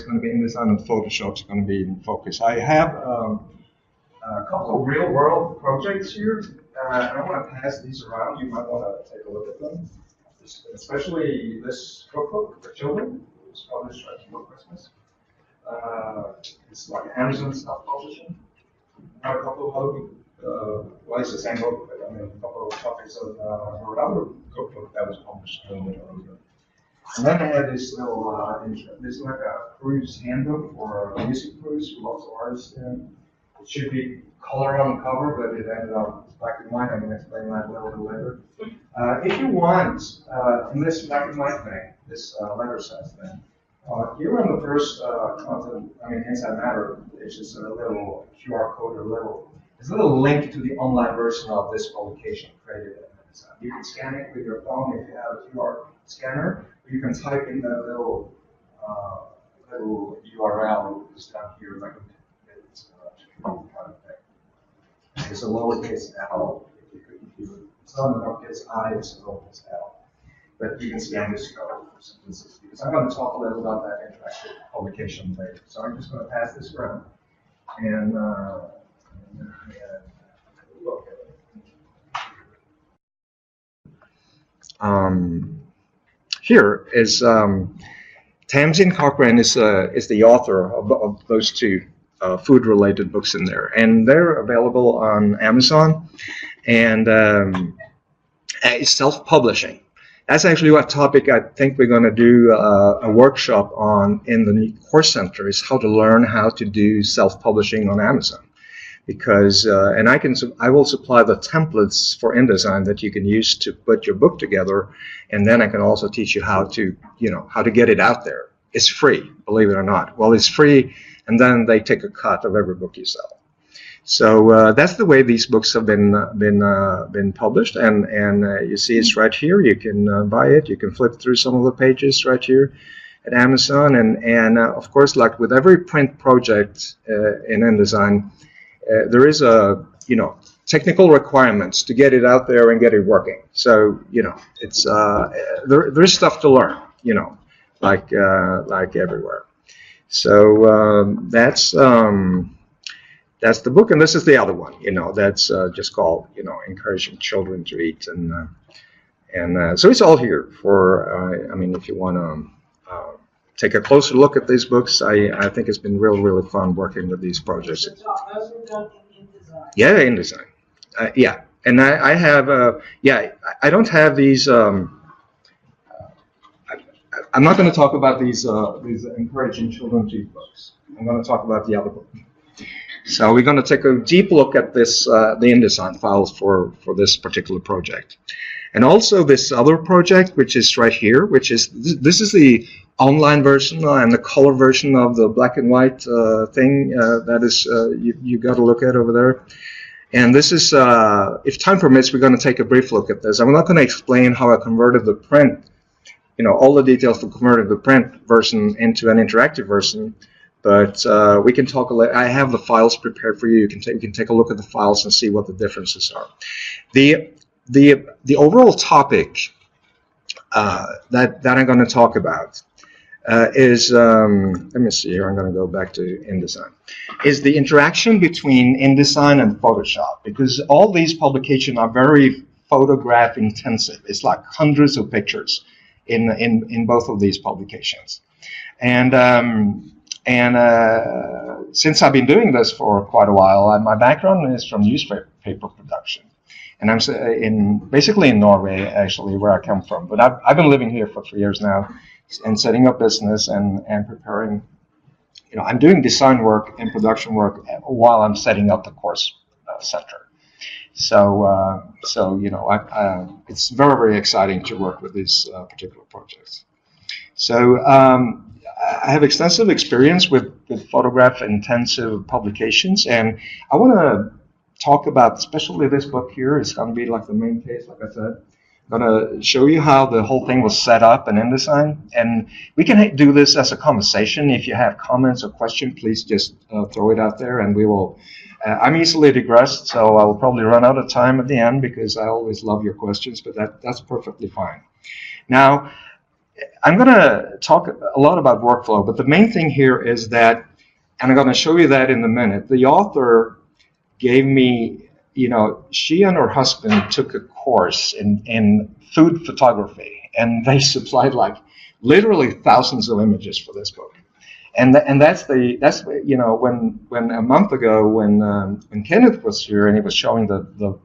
it's going to be InDesign and Photoshop is going to be in focus. I have a couple of real-world projects here. I want to pass these around. You might want to take a look at them, especially this cookbook for children. It was published right before Christmas. It's like Amazon self-publishing. A couple of other, well, it's the same book, but I mean, a couple of copies of another cookbook that was published a little bit earlier. And then I had this little, this is like a cruise handbook for a music cruise with lots of artists in. It should be color on the cover, but it ended up black and white. I'm going to explain that a little bit later. If you want, in this black and white thing, this letter size thing, here on the first content, I mean, Inside Matter, it's just a little QR code or there's a little link to the online version of this publication created at Amazon. You can scan it with your phone if you have a QR scanner, or you can type in that little URL that's down here, like it's kind of thing. It's a lowercase L. It's not an uppercase I, it's a lowercase L. But you can scan this code for simplicity. Because I'm going to talk a little about that interactive publication later. So I'm just going to pass this around and look at it. Here is Tamsin Cochran is the author of those two food-related books in there, and they're available on Amazon, and it's self-publishing. That's actually what topic I think we're going to do a workshop on in the course center, is how to learn how to do self-publishing on Amazon. Because and I will supply the templates for InDesign that you can use to put your book together, and then I can also teach you how to get it out there. It's free, believe it or not. Well, it's free, and then they take a cut of every book you sell. So that's the way these books have been published, and you see it's right here. You can buy it. You can flip through some of the pages right here at Amazon, and of course, like with every print project in InDesign, there is technical requirements to get it out there and get it working. So it's there's stuff to learn, like everywhere. So that's the book, and this is the other one. That's just called Encouraging Children to Eat, and so it's all here for. I mean, if you want to take a closer look at these books, I think it's been really fun working with these projects. Those are done in InDesign. Yeah, InDesign. Yeah, and I have I don't have these. I'm not going to talk about these Encouraging Children to Eat books. I'm going to talk about the other book. So we're going to take a deep look at this, the InDesign files for this particular project. And also this other project, which is right here, which is, this is the online version and the color version of the black and white thing that is, you got to look at over there. And this is, if time permits, we're going to take a brief look at this. I'm not going to explain how I converted the print, all the details to converted the print version into an interactive version. But we can talk a little. I have the files prepared for you. You can take a look at the files and see what the differences are. The overall topic that I'm going to talk about is let me see here. I'm going to go back to InDesign. Is the interaction between InDesign and Photoshop, because all these publications are very photograph intensive. It's like hundreds of pictures in both of these publications, and since I've been doing this for quite a while, my background is from newspaper production, and I'm basically in Norway, actually, where I come from. But I've been living here for 3 years now, and setting up business and preparing. I'm doing design work and production work while I'm setting up the course center. So it's very exciting to work with these particular projects. So. I have extensive experience with photograph-intensive publications, and I want to talk about, especially this book here. It's going to be like the main case, like I said. I'm going to show you how the whole thing was set up in InDesign, and we can do this as a conversation. If you have comments or questions, please just throw it out there, and we will. I'm easily digressed, so I will probably run out of time at the end because I always love your questions, but that's perfectly fine. Now, I'm going to talk a lot about workflow, but the main thing here is that, and I'm going to show you that in a minute, the author gave me, she and her husband took a course in food photography, and they supplied like literally thousands of images for this book. And that's when a month ago when Kenneth was here and he was showing the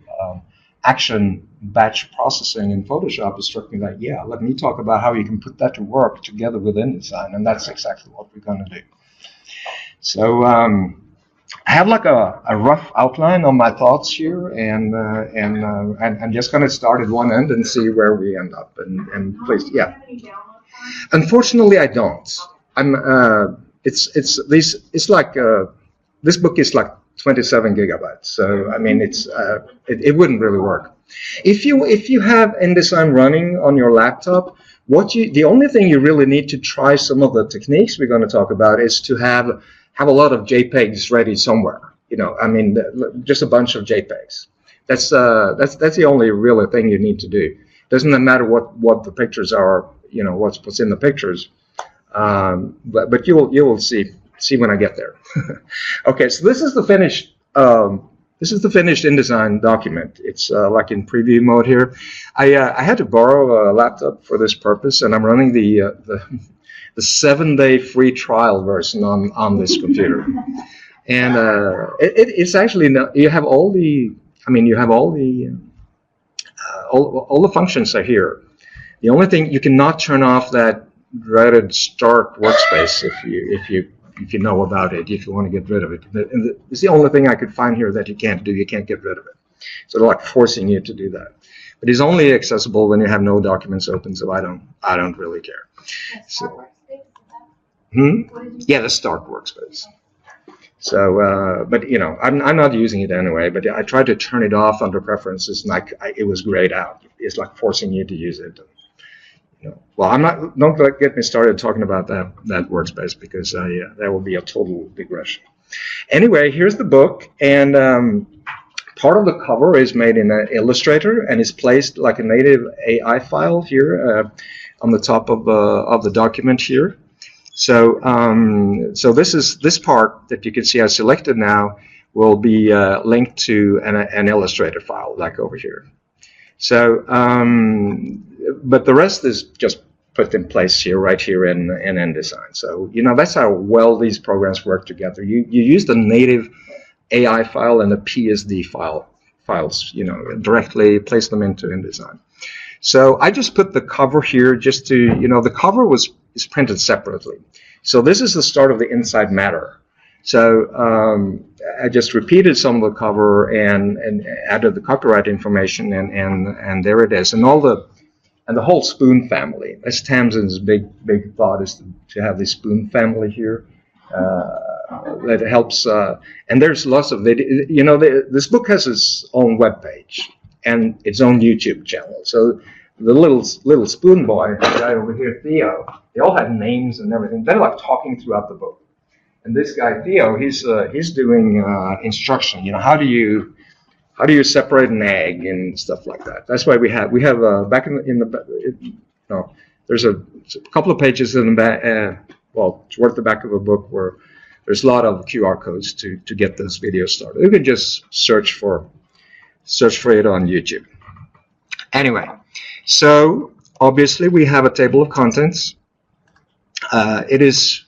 action batch processing in Photoshop, it struck me that, yeah, let me talk about how you can put that to work together with InDesign, and that's exactly what we're going to do. So I have like a rough outline on my thoughts here, and I'm just going to start at one end and see where we end up. And please, yeah. Unfortunately, I don't. It's like this book is like 27 gigabytes. So I mean, it wouldn't really work. If you have InDesign running on your laptop, the only thing you really need to try some of the techniques we're going to talk about is to have a lot of JPEGs ready somewhere. I mean, just a bunch of JPEGs. That's the only real thing you need to do. Doesn't matter what the pictures are, what's in the pictures. But you will see when I get there. Okay, so this is the finished InDesign document. It's like in preview mode here. I had to borrow a laptop for this purpose, and I'm running the 7-day free trial version on this computer. And it's actually you have all the functions are here. The only thing you cannot turn off that dreaded start workspace if you know about it, if you want to get rid of it. And it's the only thing I could find here that you can't do. You can't get rid of it. So they're like forcing you to do that. But it's only accessible when you have no documents open, so I don't really care. So, yeah, the start workspace. So, but I'm not using it anyway. But I tried to turn it off under preferences, and it was grayed out. It's like forcing you to use it. Well, don't get me started talking about that workspace, because that will be a total digression. Anyway, here's the book, and part of the cover is made in Illustrator and is placed like a native AI file here on the top of the document here. So so this part that you can see I selected now will be linked to an Illustrator file, like over here. So, but the rest is just put in place here, right here in InDesign. So, that's how well these programs work together. You use the native AI file and the PSD files, directly place them into InDesign. So I just put the cover here just to, the cover is printed separately. So this is the start of the inside matter. So I just repeated some of the cover and added the copyright information, and there it is. And the whole spoon family. That's Tamsin's big thought, is to have the spoon family here. That helps. And there's lots of this book has its own web page and its own YouTube channel. So the little spoon boy, the guy over here, Theo, they all have names and everything. They're like talking throughout the book. And this guy Theo, he's doing instruction. How do you separate an egg and stuff like that? That's why we have back there's a couple of pages in the back, toward the back of a book where there's a lot of QR codes to get this video started. You can just search for it on YouTube. Anyway, so obviously we have a table of contents. It is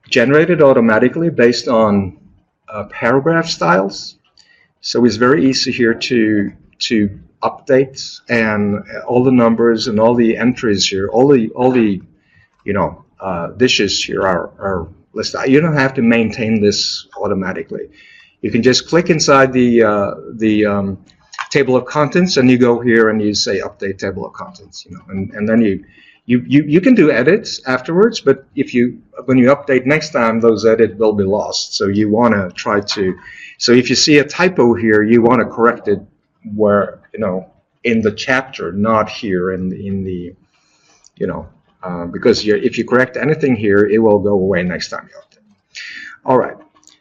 generated automatically based on paragraph styles. So it's very easy here to update, and all the numbers and all the entries here, all the dishes here are listed. You don't have to maintain this automatically. You can just click inside the table of contents, and you go here and you say update table of contents, and then you can do edits afterwards, but when you update next time, those edits will be lost. So you want to try to, so if you see a typo here, you want to correct it where, in the chapter, not here in the because if you correct anything here, it will go away next time you update. All right.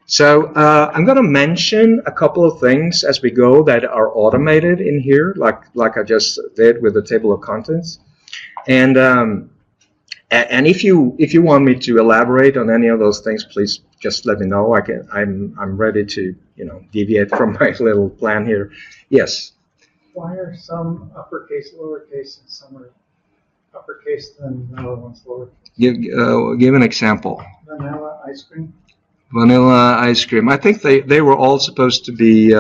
So I'm going to mention a couple of things as we go that are automated in here, like I just did with the table of contents. And if you want me to elaborate on any of those things, please just let me know. I'm ready to deviate from my little plan here. Yes. Why are some uppercase, lowercase, and some are uppercase and the other one's lowercase? Give an example. Vanilla ice cream. Vanilla ice cream. I think they were all supposed to be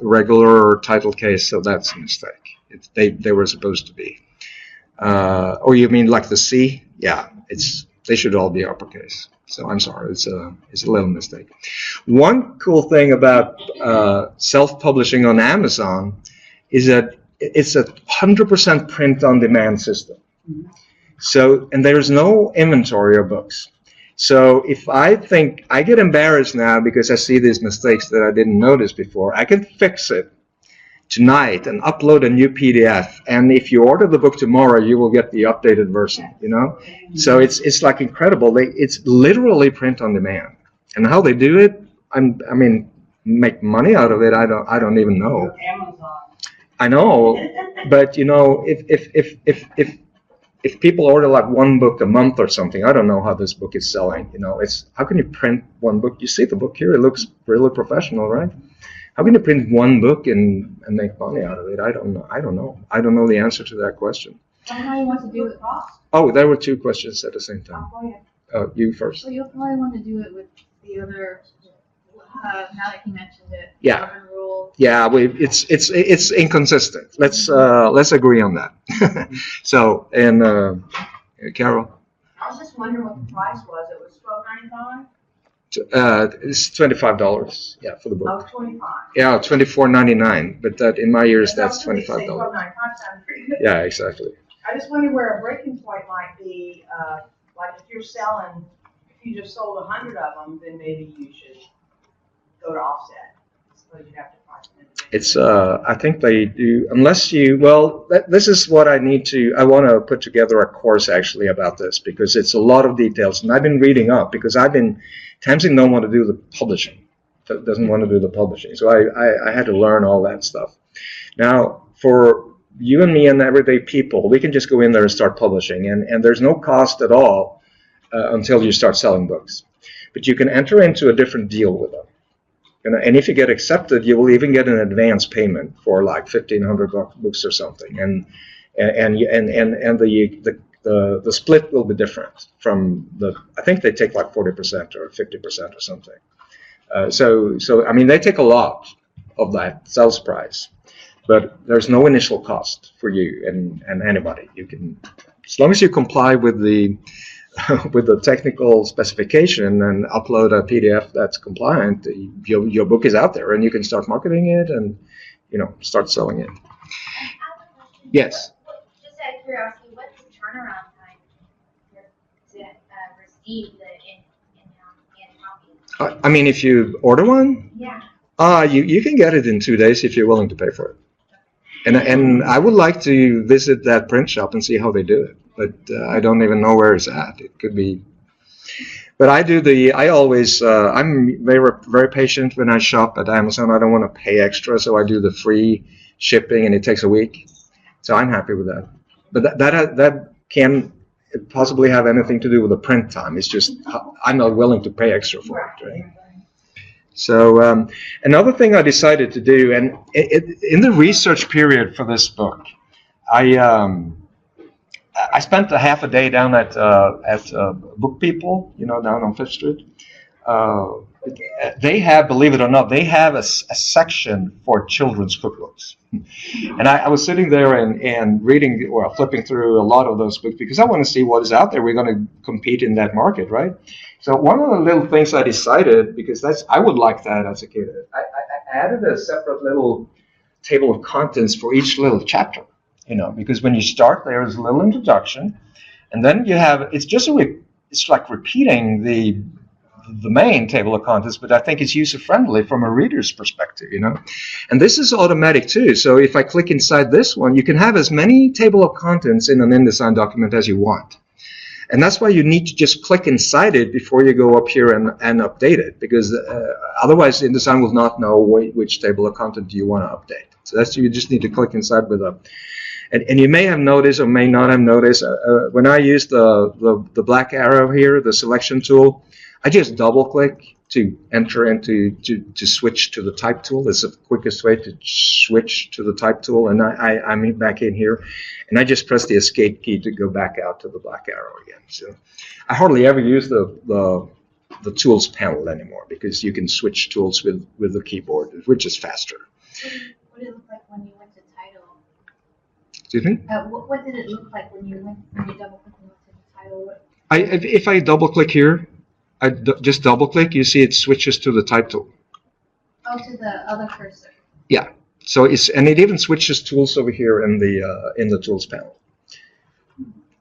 regular or title case, so that's a mistake. They were supposed to be. Or you mean like the C? Yeah, they should all be uppercase. So I'm sorry, it's a little mistake. One cool thing about self-publishing on Amazon is that it's a 100% print-on-demand system. So, and there's no inventory of books. So if I think I get embarrassed now because I see these mistakes that I didn't notice before, I can fix it tonight and upload a new PDF. And if you order the book tomorrow, you will get the updated version. So it's like incredible. It's literally print on demand. And how they do it, I mean, make money out of it. I don't even know. Amazon. I know, but if people order like one book a month or something, I don't know how this book is selling. It's how can you print one book? You see the book here; it looks really professional, right? How can you print one book and make money out of it? I don't know. I don't know the answer to that question. How do you want to do it? Oh, there were two questions at the same time. You first. So you'll probably want to do it with the other. Now that you mentioned it. Yeah. Rules. Yeah, it's inconsistent. Let's agree on that. So, and Carol. I was just wondering what the price was. It was $12.95. It's $25. Yeah, for the book. Oh, $25. Yeah, $24.99. But that in my years, that's $25. $12.95 sounds pretty good. Yeah, exactly. I just wonder where a breaking point might be. Like if you just sold 100 of them, then maybe you should go to offset. I suppose you have to price them. It's I think they do, unless you, this is what I want to put together a course actually about this, because it's a lot of details, and I've been reading up, because Tamsin don't want to do the publishing, doesn't want to do the publishing, so I had to learn all that stuff. Now, for you and me and everyday people, we can just go in there and start publishing, and there's no cost at all until you start selling books. But you can enter into a different deal with them. And if you get accepted, you will even get an advance payment for like 1,500 books or something, and the split will be different from I think they take like 40% or 50% or something. So I mean, they take a lot of that sales price, but there's no initial cost for you and anybody. You can, as long as you comply with the technical specification and upload a PDF that's compliant, your book is out there, and you can start marketing it and start selling it. Yes. Just out of curiosity, what's the turnaround time to receive the in copy? I mean, if you order one, Yeah. You can get it in 2 days if you're willing to pay for it. And I would like to visit that print shop and see how they do it. But I don't even know where it's at. It could be. But I'm very, very patient when I shop at Amazon. I don't want to pay extra, so I do the free shipping, and it takes a week. So I'm happy with that. But that can possibly have anything to do with the print time. It's just I'm not willing to pay extra for it, right? So another thing I decided to do, and in the research period for this book, I spent a half a day down at Book People, down on Fifth Street. They have, believe it or not, they have a section for children's cookbooks. And I was sitting there and reading, or flipping through a lot of those books, because I want to see what is out there. We're going to compete in that market, right? So one of the little things I decided, because I would like that as a kid, I added a separate little table of contents for each little chapter. Because when you start, there's a little introduction, and then you have, it's like repeating the main table of contents, but I think it's user-friendly from a reader's perspective, And this is automatic too, so if I click inside this one, you can have as many table of contents in an InDesign document as you want. And that's why you need to just click inside it before you go up here and update it, because otherwise InDesign will not know which table of content you want to update. So you just need to click inside with And you may have noticed or may not have noticed, when I use the black arrow here, the selection tool, I just double click to enter into, to switch to the type tool. It's the quickest way to switch to the type tool. And I'm back in here, and I just press the escape key to go back out to the black arrow again. So I hardly ever use the tools panel anymore, because you can switch tools with the keyboard, which is faster. What did it look like when you went to title? Excuse me? What did it look like when you double clicked and went to the title? If I double click here, just double click, you see it switches to the type tool. Oh, to the other cursor. Yeah. So it even switches tools over here in the tools panel.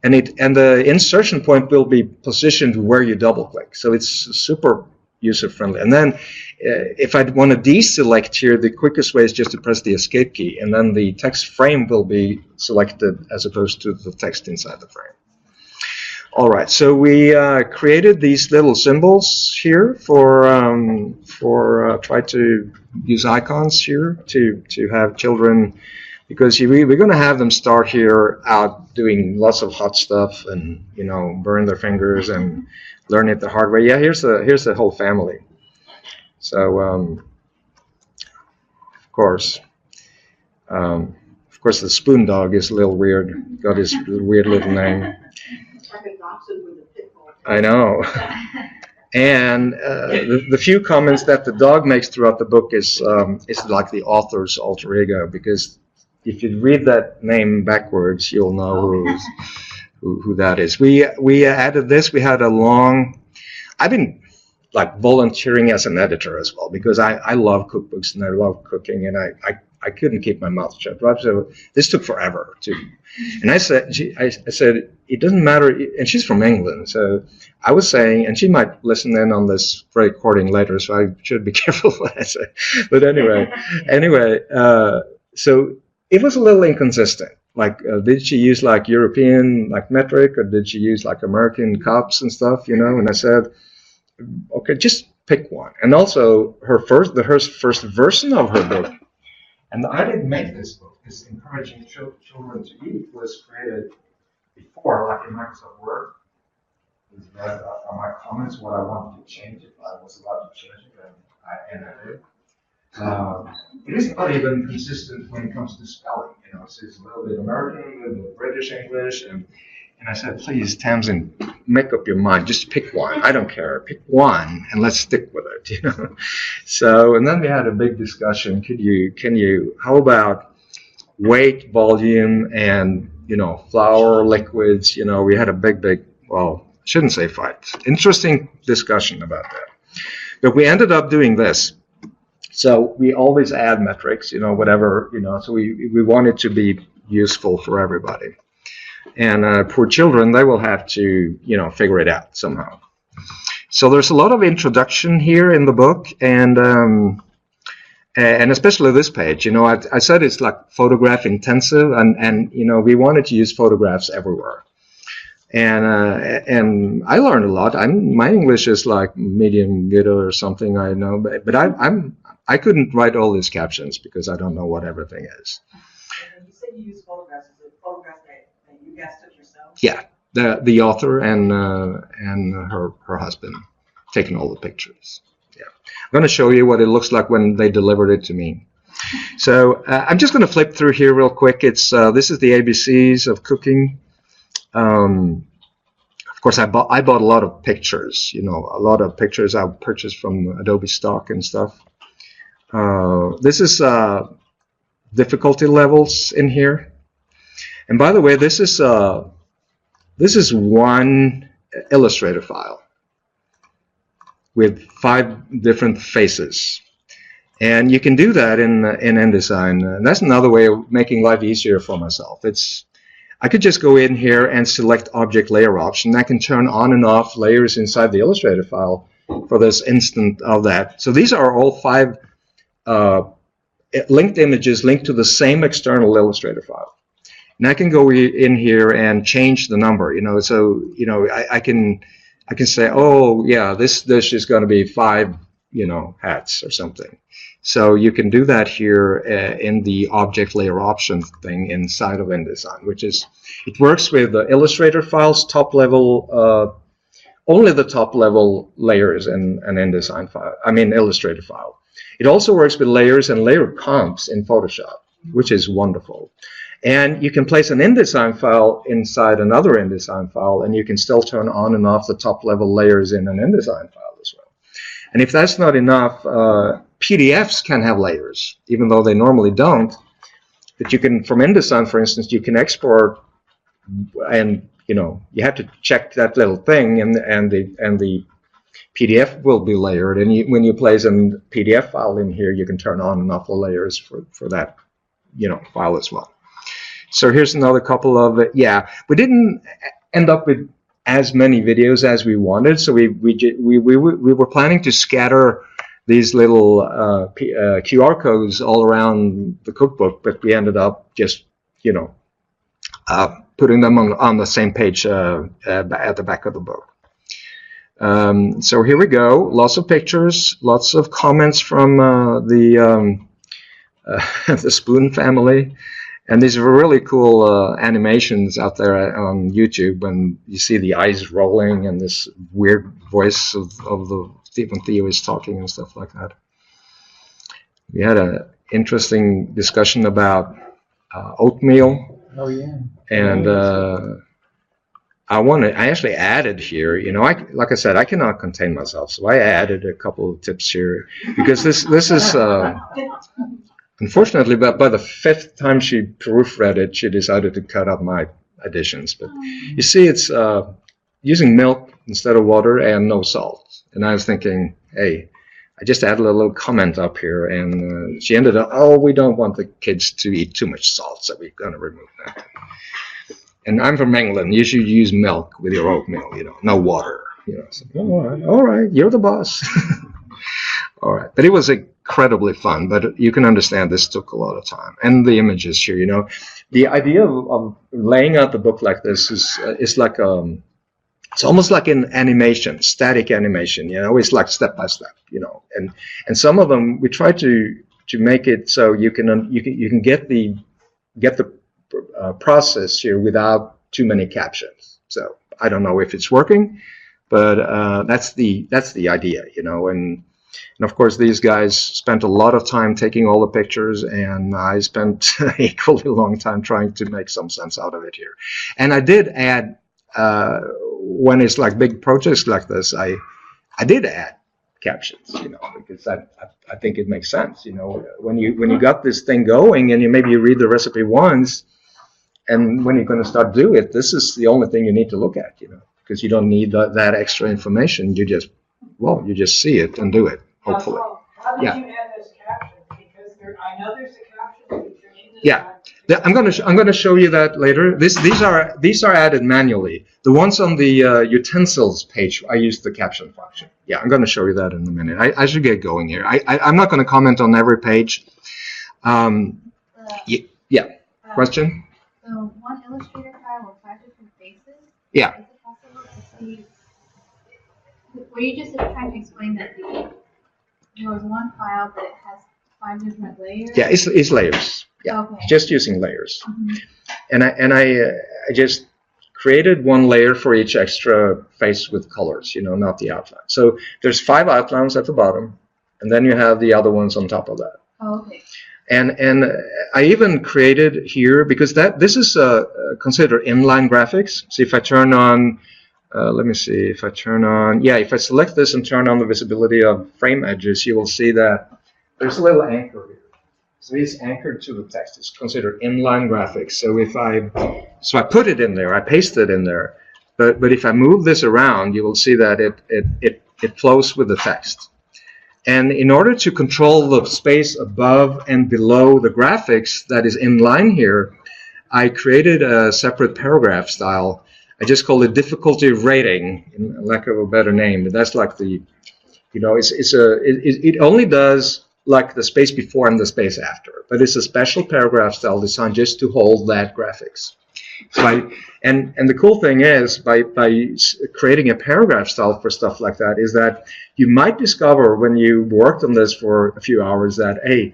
And the insertion point will be positioned where you double click. So it's super user friendly. And then if I want to deselect here, the quickest way is just to press the escape key, and then the text frame will be selected as opposed to the text inside the frame. All right, so we created these little symbols here for try to use icons here to have children, because we're going to have them start here out doing lots of hot stuff and, you know, burn their fingers and learn it the hard way. Yeah, here's the whole family. So of course the spoon dog is a little weird. Got his weird little name. I know. And the few comments that the dog makes throughout the book is like the author's alter ego, because if you read that name backwards, you'll know who that is. We added this. We had a long. I've been like volunteering as an editor as well, because I love cookbooks and I love cooking, and I couldn't keep my mouth shut. So this took forever too. And I said, I said, it doesn't matter. And she's from England, so I was saying, and she might listen in on this recording later, so I should be careful what I say. But anyway, so it was a little inconsistent. Like, did she use like European like metric, or did she use like American cups and stuff? You know? And I said, okay, just pick one. And also her first version of her book. And I didn't make this book. This Encouraging Children to Eat was created before, like in Microsoft Word. Is read on my comments what I wanted to change, if I was allowed to change it, and I did. It is not even consistent when it comes to spelling. You know, so it's a little bit American, a little bit British English, and I said, please, Tamsin, make up your mind. Just pick one. I don't care. Pick one, and let's stick with it. You know. So, and then we had a big discussion. Can you? How about weight, volume, and flour, liquids? You know, we had a big. Well, I shouldn't say fight. Interesting discussion about that. But we ended up doing this. So we always add metrics. Whatever. So we want it to be useful for everybody. And poor children, they will have to, figure it out somehow. So there's a lot of introduction here in the book, and especially this page. I said it's like photograph intensive, and we wanted to use photographs everywhere. And I learned a lot. My English is like medium good or something, I know, but I couldn't write all these captions because I don't know what everything is. You said you use photographs. Is it photographs that you guys took yourself? Yeah, the author and her husband taking all the pictures. Yeah, I'm going to show you what it looks like when they delivered it to me. So I'm just going to flip through here real quick. This is the ABCs of cooking. Of course, I bought a lot of pictures. A lot of pictures I purchased from Adobe stock and stuff. This is difficulty levels in here. And by the way, this is one Illustrator file with 5 different faces. And you can do that in InDesign. And that's another way of making life easier for myself. I could just go in here and select Object Layer option. I can turn on and off layers inside the Illustrator file for this instant of that. So these are all 5 linked images linked to the same external Illustrator file. And I can go in here and change the number, So, I can say, oh, yeah, this dish is going to be 5, hats or something. So you can do that here in the object layer option thing inside of InDesign, it works with the Illustrator files, top level, only the top level layers in an InDesign file, Illustrator file. It also works with layers and layer comps in Photoshop, which is wonderful. And you can place an InDesign file inside another InDesign file, and you can still turn on and off the top level layers in an InDesign file as well. And if that's not enough, PDFs can have layers, even though they normally don't. But you can, from InDesign, for instance, you can export, and you have to check that little thing, and the PDF will be layered. And when you place a PDF file in here, you can turn on and off the layers for that file as well. So here's another couple of we didn't end up with as many videos as we wanted, so we were planning to scatter these little QR codes all around the cookbook, but we ended up just putting them on the same page at the back of the book. So here we go. Lots of pictures, lots of comments from the Spoon family. And these are really cool animations out there on YouTube when you see the eyes rolling and this weird voice of when Theo is talking and stuff like that. We had an interesting discussion about oatmeal. Oh, yeah. And I actually added here, like I said, I cannot contain myself, so I added a couple of tips here because this is. Unfortunately, by the 5th time she proofread it, she decided to cut out my additions. But you see, it's using milk instead of water and no salt. And I was thinking, hey, I just added a little comment up here, and she ended up, we don't want the kids to eat too much salt, so we're going to remove that. And I'm from England. You should use milk with your oatmeal, no water. So, all right, you're the boss. All right, but it was incredibly fun. But you can understand this took a lot of time, and the images here. The idea of laying out the book like this is like it's almost like an animation, static animation. It's like step by step. And some of them we try to make it so you can get the process here without too many captions. So I don't know if it's working, but that's the idea. And of course, these guys spent a lot of time taking all the pictures, and I spent equally long time trying to make some sense out of it here. And I did add, when it's like big projects like this, I did add captions, because I think it makes sense. When you got this thing going, and maybe you read the recipe once, and when you're going to start doing it, this is the only thing you need to look at, because you don't need that extra information. You just see it and do it, hopefully. How did you add those captions? Because I know there's a caption feature in Yeah, I'm going to show you that later. These are added manually. The ones on the utensils page, I use the caption function. Yeah, I'm going to show you that in a minute. I should get going here. I'm not going to comment on every page. Question? So one Illustrator file with 5 different faces. Yeah. Is it possible to see? Were you just trying to explain that there was one file that has 5 different layers? Yeah, it's layers. Yeah, okay. Just using layers. Mm-hmm. And I just created one layer for each extra face with colors, not the outline. So there's 5 outlines at the bottom, and then you have the other ones on top of that. Oh, okay. And I even created here, because this is considered inline graphics. So if I turn on, let me see, if I select this and turn on the visibility of frame edges, you will see that there's a little anchor here. So it's anchored to the text. It's considered inline graphics. So I put it in there, I paste it in there. But if I move this around, you will see that it flows with the text. And in order to control the space above and below the graphics that is in line here, I created a separate paragraph style. I just call it difficulty rating, in lack of a better name. But that's like it only does like the space before and the space after. But it's a special paragraph style designed just to hold that graphics. And the cool thing is, by creating a paragraph style for stuff like that, is that you might discover when you worked on this for a few hours that, hey,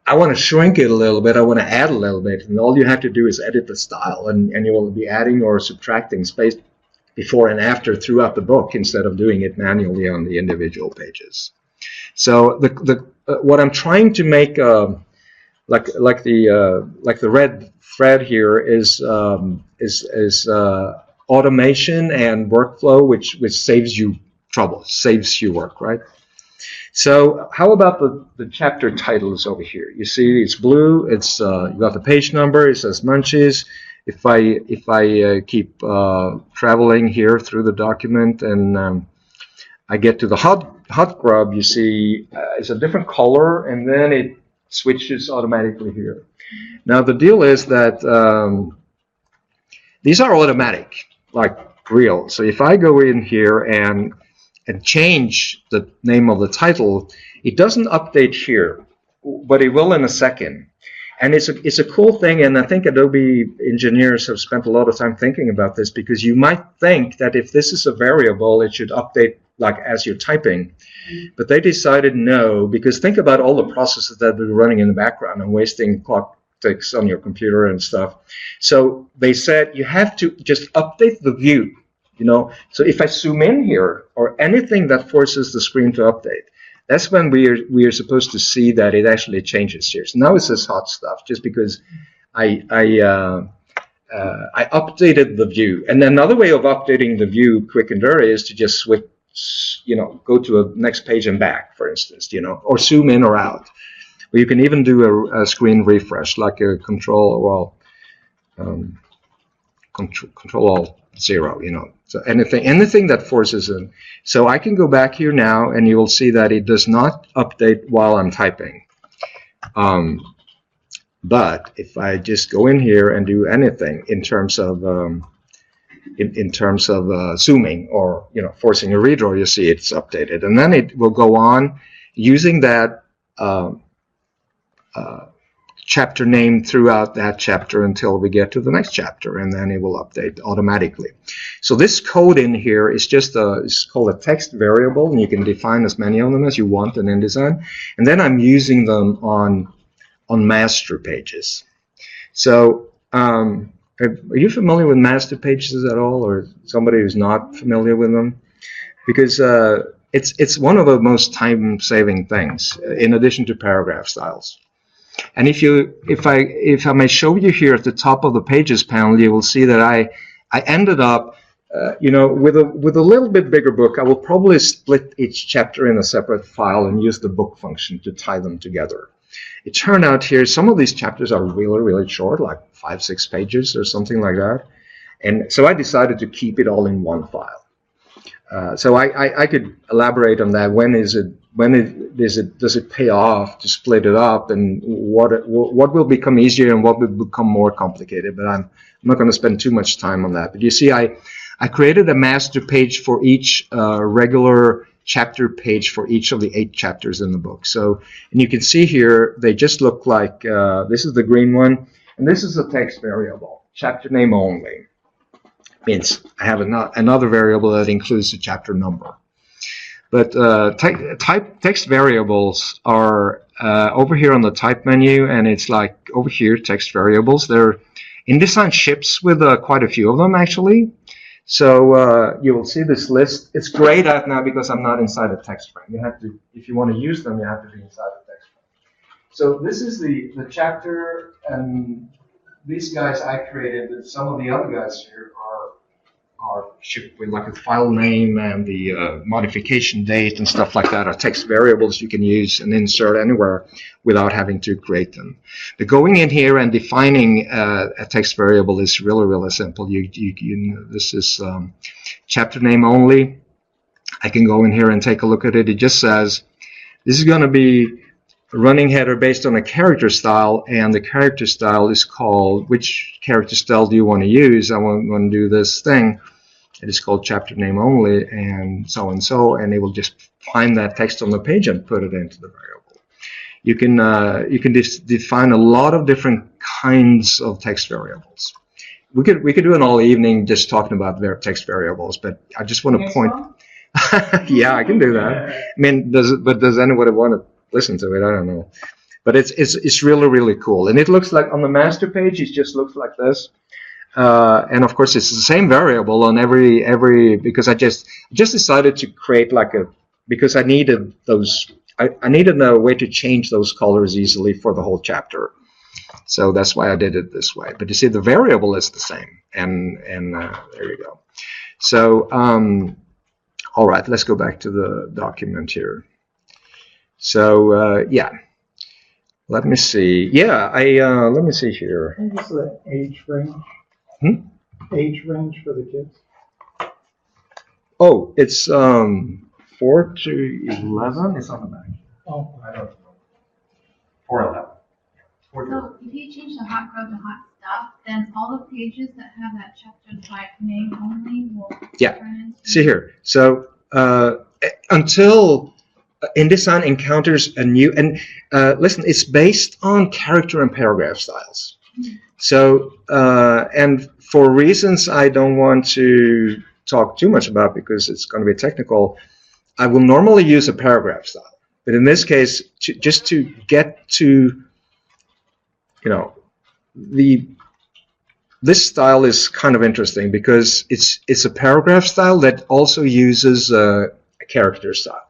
I want to shrink it a little bit, I want to add a little bit, and all you have to do is edit the style, and you will be adding or subtracting space before and after throughout the book instead of doing it manually on the individual pages. So what I'm trying to make, like the red thread here, is automation and workflow, which saves you trouble, saves you work, right? So how about the chapter titles over here? You see it's blue. It's you got the page number. It says Munchies. If I keep traveling here through the document and I get to the hot grub, you see it's a different color, and then it switches automatically here. Now the deal is that these are automatic, like real. So if I go in here and change the name of the title, it doesn't update here, but it will in a second. And it's a cool thing, and I think Adobe engineers have spent a lot of time thinking about this, because you might think that if this is a variable, it should update like as you're typing. But they decided no, because think about all the processes that are running in the background and wasting clock ticks on your computer and stuff. So they said you have to just update the view. So if I zoom in here, or anything that forces the screen to update, that's when we are supposed to see that it actually changes here. So now it says hot stuff, just because I updated the view. And another way of updating the view, quick and dirty, is to just switch, go to a next page and back, for instance, or zoom in or out. Or you can even do a screen refresh, like a Control Alt 0, So anything that forces it. So I can go back here now, and you will see that it does not update while I'm typing. But if I just go in here and do anything in terms of zooming or forcing a redraw, you see it's updated, and then it will go on using that chapter name throughout that chapter until we get to the next chapter, and then it will update automatically. So this code in here is just it's called a text variable, and you can define as many of them as you want in InDesign. And then I'm using them on master pages. So are you familiar with master pages at all, or somebody who's not familiar with them? Because it's one of the most time-saving things, in addition to paragraph styles. And if I may show you here at the top of the Pages panel, you will see that I ended up, with a little bit bigger book, I will probably split each chapter in a separate file and use the book function to tie them together. It turned out here some of these chapters are really, really short, like 5-6 pages or something like that, and so I decided to keep it all in one file. So I could elaborate on that. Does it pay off to split it up, and what will become easier and what will become more complicated? But I'm not going to spend too much time on that. But you see, I created a master page for each regular chapter page for each of the 8 chapters in the book. So, and you can see here they just look like this is the green one, and this is a text variable, chapter name only. Means I have another variable that includes the chapter number. But text variables are over here on the type menu, and it's like over here, text variables. InDesign ships with quite a few of them, actually. So you will see this list. It's grayed out now because I'm not inside a text frame. You have to, if you want to use them, you have to be inside the text frame. So this is the chapter, and these guys I created, but some of the other guys here are shipped with like a file name and the modification date and stuff like that are text variables you can use and insert anywhere without having to create them. But going in here and defining a text variable is really, really simple. This is chapter name only. I can go in here and take a look at it. It just says this is going to be a running header based on a character style, and the character style is called, which character style do you want to use? I want to do this thing. It is called chapter name only, and so, and it will just find that text on the page and put it into the variable. You can define a lot of different kinds of text variables, we could do an all evening just talking about their text variables, but I just want to point. Yeah, I can do that. I mean, does anybody want to listen to it? I don't know. But it's really, really cool. And it looks like on the master page, it just looks like this. And of course, it's the same variable on every because I just decided to create like because I needed those. I needed a way to change those colors easily for the whole chapter. So that's why I did it this way. But you see, the variable is the same. And there you go. So, all right, let's go back to the document here. So, yeah. Let me see. Yeah, let me see here. What's the age range? Age range for the kids? Oh, it's 4 to 11. It's on the back. Oh, I don't know. 4 to 11. So if you change the hot grow to hot stuff, then all the pages that have that chapter type name only will turn into. See here. So until InDesign encounters a new, and listen, it's based on character and paragraph styles. So, and for reasons I don't want to talk too much about because it's going to be technical, I will normally use a paragraph style. But in this case, just to get to, you know, this style is kind of interesting because it's a paragraph style that also uses a character style.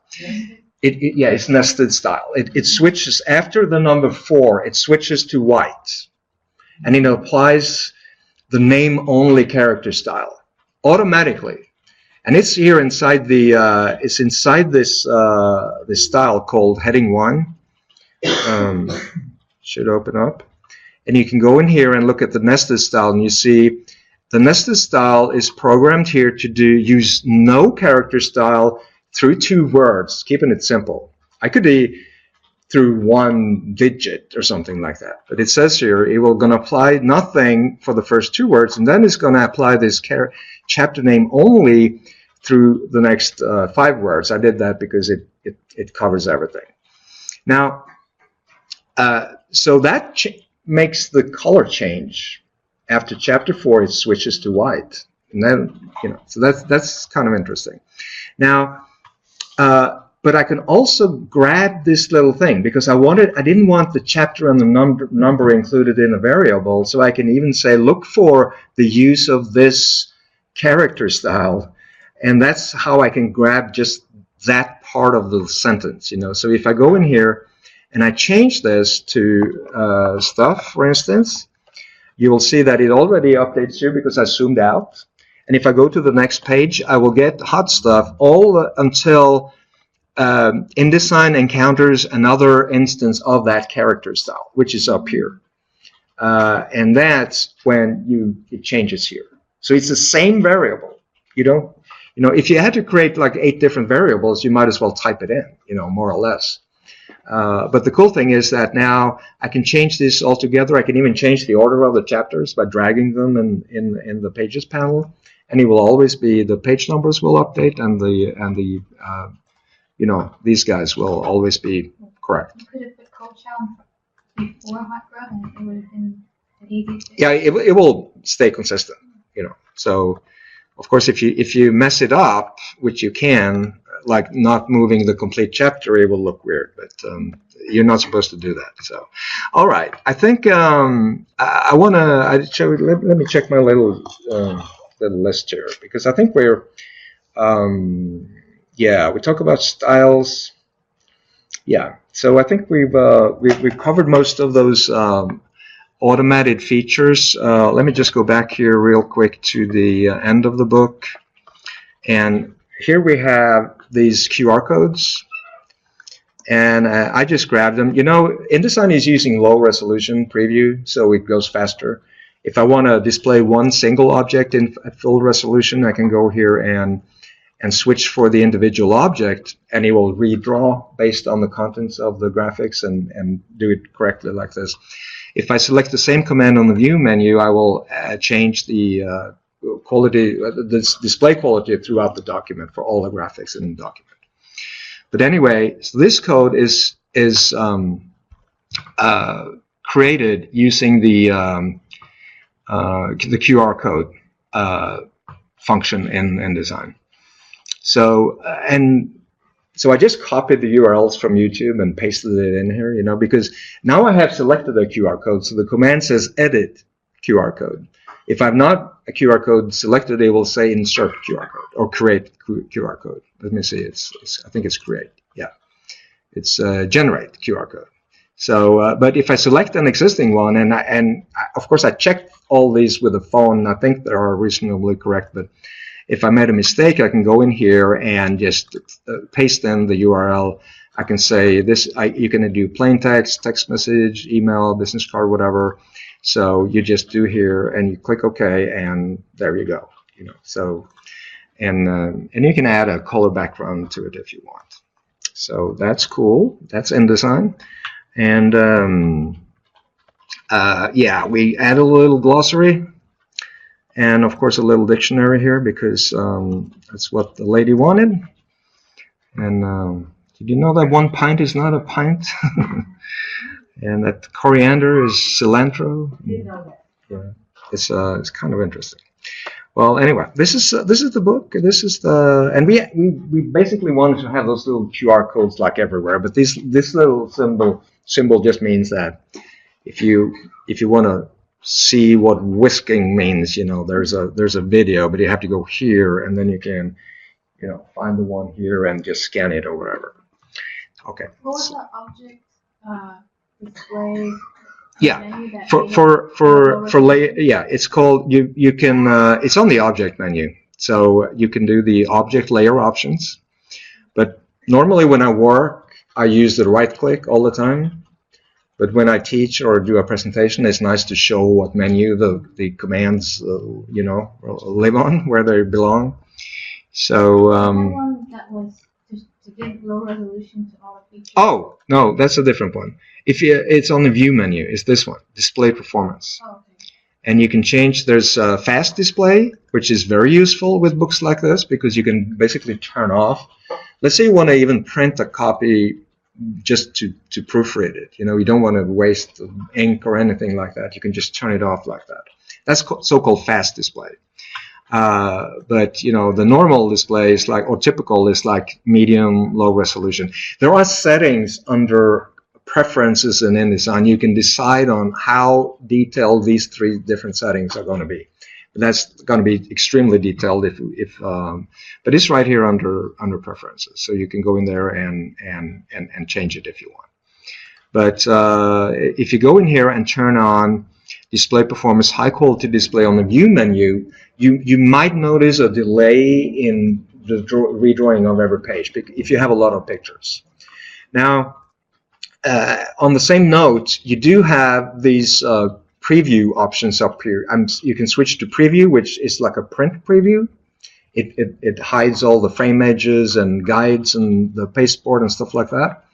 Yeah, it's nested style. It switches after the number 4. It switches to white, and it applies the name-only character style automatically. And it's here inside the. It's inside this this style called heading 1. Should open up, and you can go in here and look at the nested style, and you see the nested style is programmed here to use no character style through 2 words, keeping it simple. I could be through 1 digit or something like that. But it says here it will going to apply nothing for the first 2 words, and then it's going to apply this chapter name only through the next 5 words. I did that because it covers everything. Now, so that makes the color change. After chapter 4, it switches to white. And then, you know, so that's kind of interesting. Now, but I can also grab this little thing because I didn't want the chapter and the number included in a variable, so I can even say, look for the use of this character style, and that's how I can grab just that part of the sentence, you know. So if I go in here and I change this to stuff, for instance, you will see that it already updates here because I zoomed out. And if I go to the next page, I will get hot stuff all until InDesign encounters another instance of that character style, which is up here. And that's when it changes here. So it's the same variable. You don't, you know, if you had to create like 8 different variables, you might as well type it in, you know, more or less. But the cool thing is that now I can change this altogether. I can even change the order of the chapters by dragging them in the Pages panel. And it will always be, the page numbers will update, and the you know, these guys will always be correct. You could have put cold chow before hot grow, and it would have been an easy thing. Yeah, it will stay consistent, you know. So, of course, if you mess it up, which you can, like not moving the complete chapter, it will look weird. But you're not supposed to do that. So, all right, I think I want to. Let me check my little list here because I think we're. Yeah, we talk about styles. Yeah, so I think we've covered most of those automated features. Let me just go back here real quick to the end of the book, and here we have these QR codes, and I just grabbed them. You know, InDesign is using low resolution preview, so it goes faster. If I want to display one single object at full resolution, I can go here and switch for the individual object, and it will redraw based on the contents of the graphics and do it correctly like this. If I select the same command on the view menu, I will change the quality, the display quality throughout the document for all the graphics in the document. But anyway, so this code is created using the the QR code function in InDesign. So so I just copied the URLs from YouTube and pasted it in here, you know, because now I have selected a QR code. So the command says edit QR code. If I've not a QR code selected, it will say insert QR code or create QR code. Let me see. I think it's create. Yeah, it's generate QR code. So, but if I select an existing one, and of course I checked all these with the phone, I think they are reasonably correct. But if I made a mistake, I can go in here and just paste in the URL. I can say this. You can do plain text, text message, email, business card, whatever. So you just do here, and you click OK, and there you go. You know. So, and you can add a color background to it if you want. So that's cool. That's InDesign, and yeah, we add a little glossary. And of course a little dictionary here because that's what the lady wanted. And did you know that 1 pint is not a pint? And that coriander is cilantro? Didn't know that. Yeah, it's kind of interesting. Well, anyway, this is the book. This is the, and we basically wanted to have those little QR codes like everywhere. But this little symbol just means that if you want to see what whisking means, you know, there's a video, but you have to go here, and then you can, you know, find the one here and just scan it or whatever. Okay. What was the object display? Yeah, Menu that yeah, it's called you can it's on the object menu, so you can do the object layer options. But normally when I work, I use the right click all the time. But when I teach or do a presentation, it's nice to show what menu the commands you know, live on, where they belong. So one that was to give low resolution to all the features. Oh no, that's a different one. It's on the view menu, it's this one, display performance. Oh, okay. And you can change, there's fast display, which is very useful with books like this because you can basically turn off. Let's say you want to even print a copy just to proofread it. You know, you don't want to waste ink or anything like that. You can just turn it off like that. That's so-called fast display. But you know, the normal display is like, or typical is like medium, low resolution. There are settings under preferences in InDesign. You can decide on how detailed these 3 different settings are going to be. But that's going to be extremely detailed but it's right here under preferences. So you can go in there and change it if you want. But if you go in here and turn on display performance, high quality display on the view menu, you might notice a delay in the redrawing of every page if you have a lot of pictures. Now, on the same note, you do have these preview options up here. You can switch to preview, which is like a print preview. It hides all the frame edges and guides and the pasteboard and stuff like that.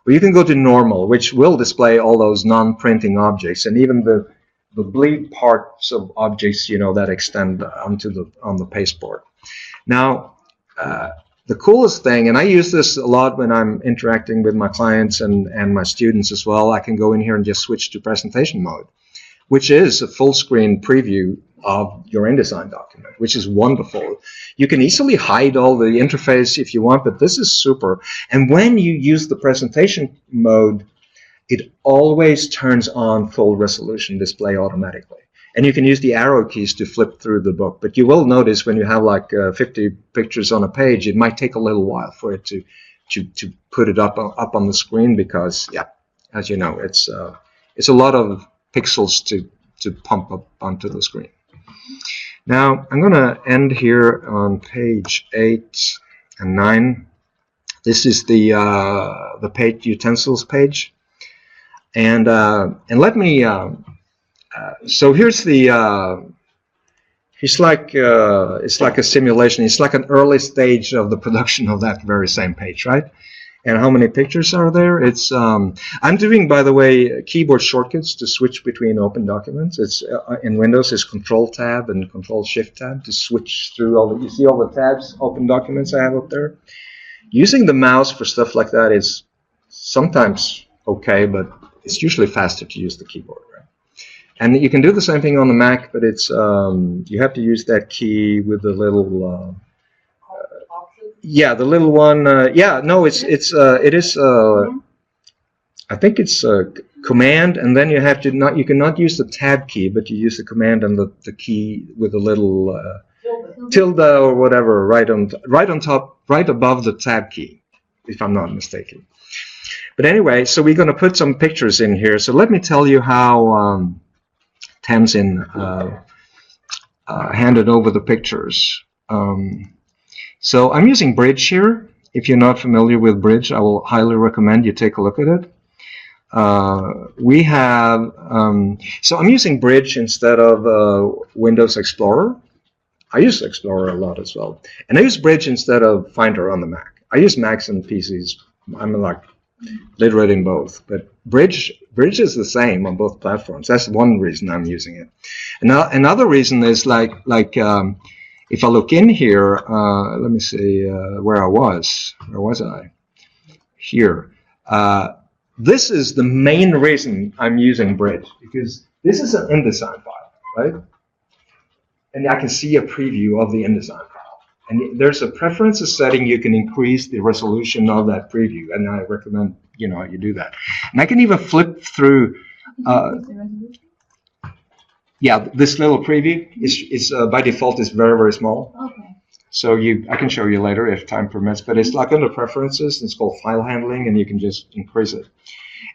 Or you can go to normal, which will display all those non-printing objects and even the bleed parts of objects, you know, that extend on the pasteboard. Now, the coolest thing, and I use this a lot when I'm interacting with my clients and my students as well, I can go in here and just switch to presentation mode, which is a full screen preview of your InDesign document, which is wonderful. You can easily hide all the interface if you want, but this is super. And when you use the presentation mode, it always turns on full resolution display automatically. And you can use the arrow keys to flip through the book. But you will notice when you have like 50 pictures on a page, it might take a little while for it to put it up on the screen because, yeah, as you know, it's a lot of pixels to pump up onto the screen. Now, I'm going to end here on page 8 and 9. This is the page utensils page. And let me... so here's the, it's like a simulation. It's like an early stage of the production of that very same page, right? And how many pictures are there? It's I'm doing, by the way, keyboard shortcuts to switch between open documents. It's in Windows, it's Control Tab and Control Shift Tab to switch through all the. You see all the tabs, open documents I have up there. Using the mouse for stuff like that is sometimes okay, but it's usually faster to use the keyboard. And you can do the same thing on the Mac, but it's you have to use that key with the little yeah, the little one. Yeah, no, it is. I think it's Command, and then you have to not. You cannot use the Tab key, but you use the Command and the key with the little tilde or whatever right on top, right above the Tab key, if I'm not mistaken. But anyway, so we're going to put some pictures in here. So let me tell you how Tamsin handed over the pictures. So I'm using Bridge here. If you're not familiar with Bridge, I will highly recommend you take a look at it. We have, so I'm using Bridge instead of Windows Explorer. I use Explorer a lot as well. And I use Bridge instead of Finder on the Mac. I use Macs and PCs. I'm like literate in both. But Bridge is the same on both platforms. That's one reason I'm using it. Another reason is like if I look in here, let me see where I was. Where was I? Here. This is the main reason I'm using Bridge, because this is an InDesign file, right? And I can see a preview of the InDesign file. And there's a preferences setting. You can increase the resolution of that preview, and I recommend you do that. And I can even flip through. Yeah, this little preview is by default is very, very small. Okay. So I can show you later if time permits, but it's like under preferences. It's called file handling, and you can just increase it.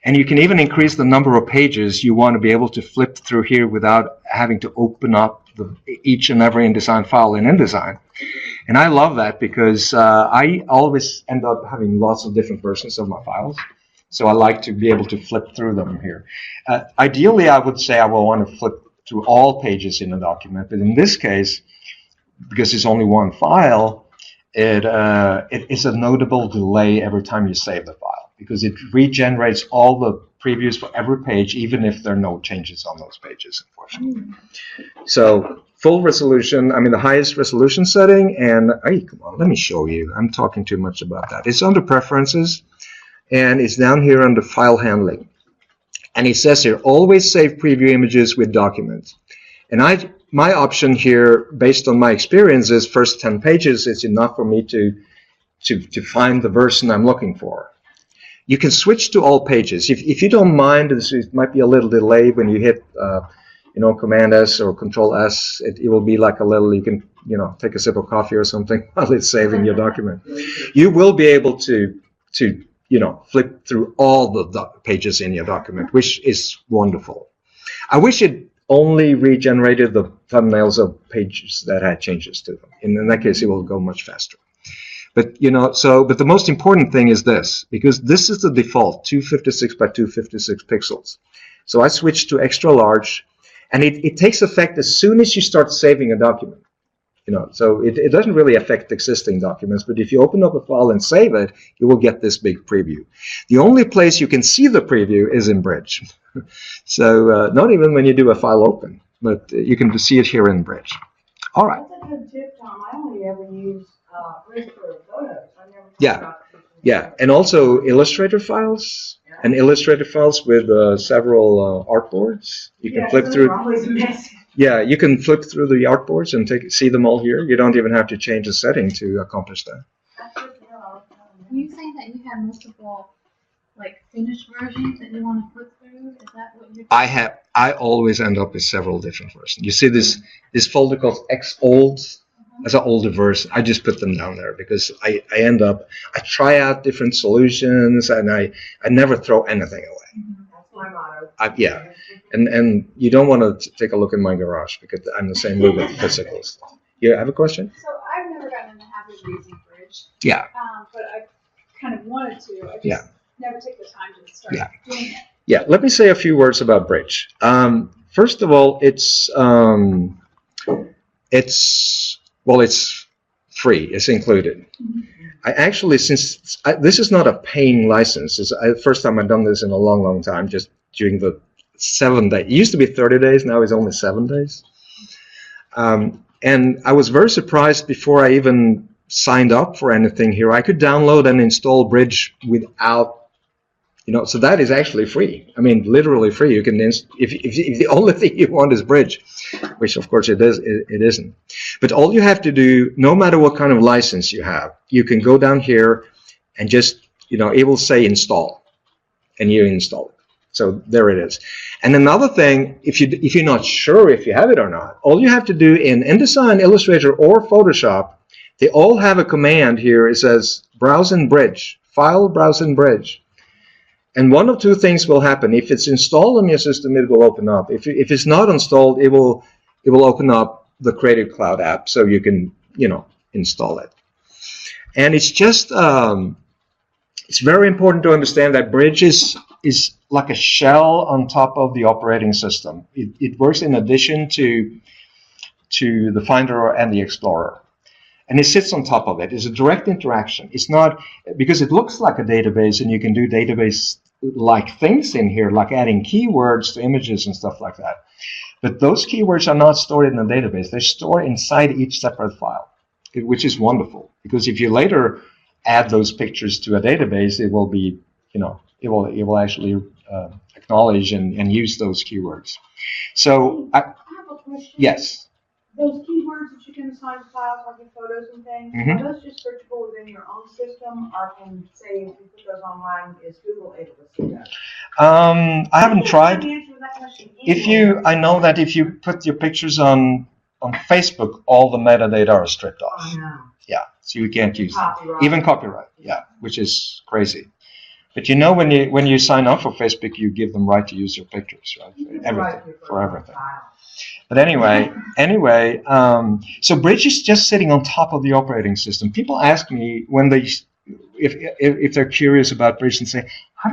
And you can even increase the number of pages you want to be able to flip through here without having to open up each and every InDesign file in InDesign. And I love that because I always end up having lots of different versions of my files. So I like to be able to flip through them here. Ideally, I would say I will want to flip through all pages in a document, but in this case, because it's only one file, it is a notable delay every time you save the file, because it regenerates all the previews for every page, even if there are no changes on those pages, unfortunately. So full resolution, I mean the highest resolution setting, and hey, come on, let me show you. I'm talking too much about that. It's under preferences, and it's down here under file handling. And it says here, always save preview images with documents. And my option here, based on my experience, is first 10 pages is enough for me to find the version I'm looking for. You can switch to all pages. If you don't mind, it might be a little delay when you hit Command S or Control S. It will be like a little, you can take a sip of coffee or something while it's saving your document. You will be able to flip through all the pages in your document, which is wonderful. I wish it only regenerated the thumbnails of pages that had changes to them. In that case, it will go much faster. But but the most important thing is this, because this is the default 256 by 256 pixels. So I switched to extra large, and it takes effect as soon as you start saving a document. So it doesn't really affect existing documents, but if you open up a file and save it, you will get this big preview. The only place you can see the preview is in Bridge. So not even when you do a file open, but you can see it here in Bridge. All right. That's a good tip, Tom. I only ever use Bridge for photos. I never Yeah. about Yeah, and also Illustrator files, and Illustrator files with several artboards. You can flip through. Always a mess. Yeah, you can flip through the artboards and see them all here. You don't even have to change the setting to accomplish that. Are you saying that you have multiple, like, finished versions that you want to flip through? Is that what you're doing? I always end up with several different versions. You see this folder called X-Old? As an older version. I just put them down there because I try out different solutions, and I never throw anything away. That's my motto. Yeah. And you don't want to take a look in my garage because I'm the same way with physical stuff. You have a question? So I've never gotten in the habit of using Bridge. Yeah. But I kind of wanted to. I just never take the time to start doing it. Yeah. Let me say a few words about Bridge. First of all, it's free. It's included. I actually, this is not a paying license. It's the first time I've done this in a long, long time, just during the 7 days. It used to be 30 days. Now it's only 7 days. And I was very surprised before I even signed up for anything here. I could download and install Bridge without So that is actually free. I mean, literally free. You can if the only thing you want is Bridge, which of course it isn't. But all you have to do, no matter what kind of license you have, you can go down here and just, it will say install, and you install it. So there it is. And another thing, if you're not sure if you have it or not, all you have to do in InDesign, Illustrator, or Photoshop, they all have a command here. It says browse in Bridge, file browse in Bridge. And one of two things will happen. If it's installed on your system, it will open up. If it's not installed, it will open up the Creative Cloud app so you can, install it. And it's just, it's very important to understand that Bridge is like a shell on top of the operating system. It works in addition to the Finder and the Explorer. And it sits on top of it. It's a direct interaction. It's not, because it looks like a database, and you can do database-like things in here, like adding keywords to images and stuff like that. But those keywords are not stored in the database. They're stored inside each separate file, which is wonderful. Because if you later add those pictures to a database, it will be, it will actually acknowledge and use those keywords. So, I have a question. Yes. Those keywords that you can assign to files, like in photos and things, are those just searchable within your own system, or can, say, if you put those online, is Google able to see those? I haven't tried. I know that if you put your pictures on Facebook, all the metadata are stripped off. Oh, no. Yeah, so you can't use Copyright. even copyright. Yeah, which is crazy. But when you sign up for Facebook, you give them right to use your pictures, right? For everything. But anyway, so Bridge is just sitting on top of the operating system. People ask me when if they're curious about Bridge and say, how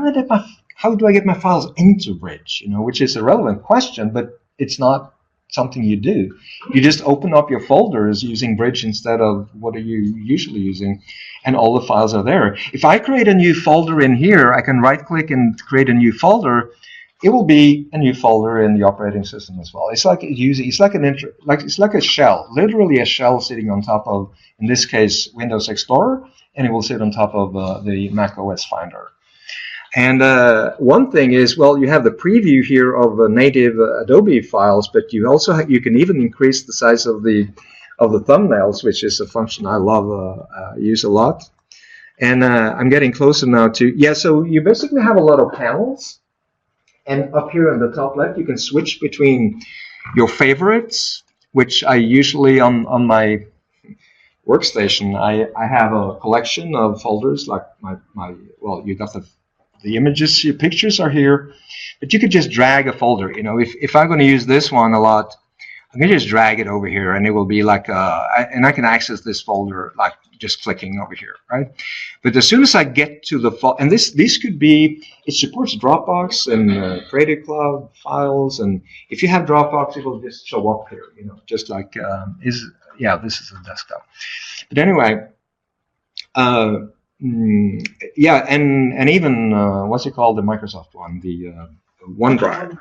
do I get my files into Bridge? Which is a relevant question, but it's not something you do. You just open up your folders using Bridge instead of what are you usually using, and all the files are there. If I create a new folder in here, I can right-click and create a new folder. It will be a new folder in the operating system as well. It's like a shell, literally a shell sitting on top of, in this case, Windows Explorer, and it will sit on top of the Mac OS Finder. And one thing is, well, you have the preview here of native Adobe files, but you can even increase the size of the thumbnails, which is a function I love, use a lot. And I'm getting closer now to, so you basically have a lot of panels. And up here in the top left, you can switch between your favorites, which I usually on my workstation, I have a collection of folders, like you got the images, your pictures are here, but you could just drag a folder. If I'm going to use this one a lot, I can just drag it over here, and it will be like and I can access this folder like just clicking over here, right? But as soon as I get to the file, and this could be, it supports Dropbox and Creative Cloud files, and if you have Dropbox, it will just show up here, just like this is a desktop. But anyway, and even what's it called, the Microsoft one, the OneDrive,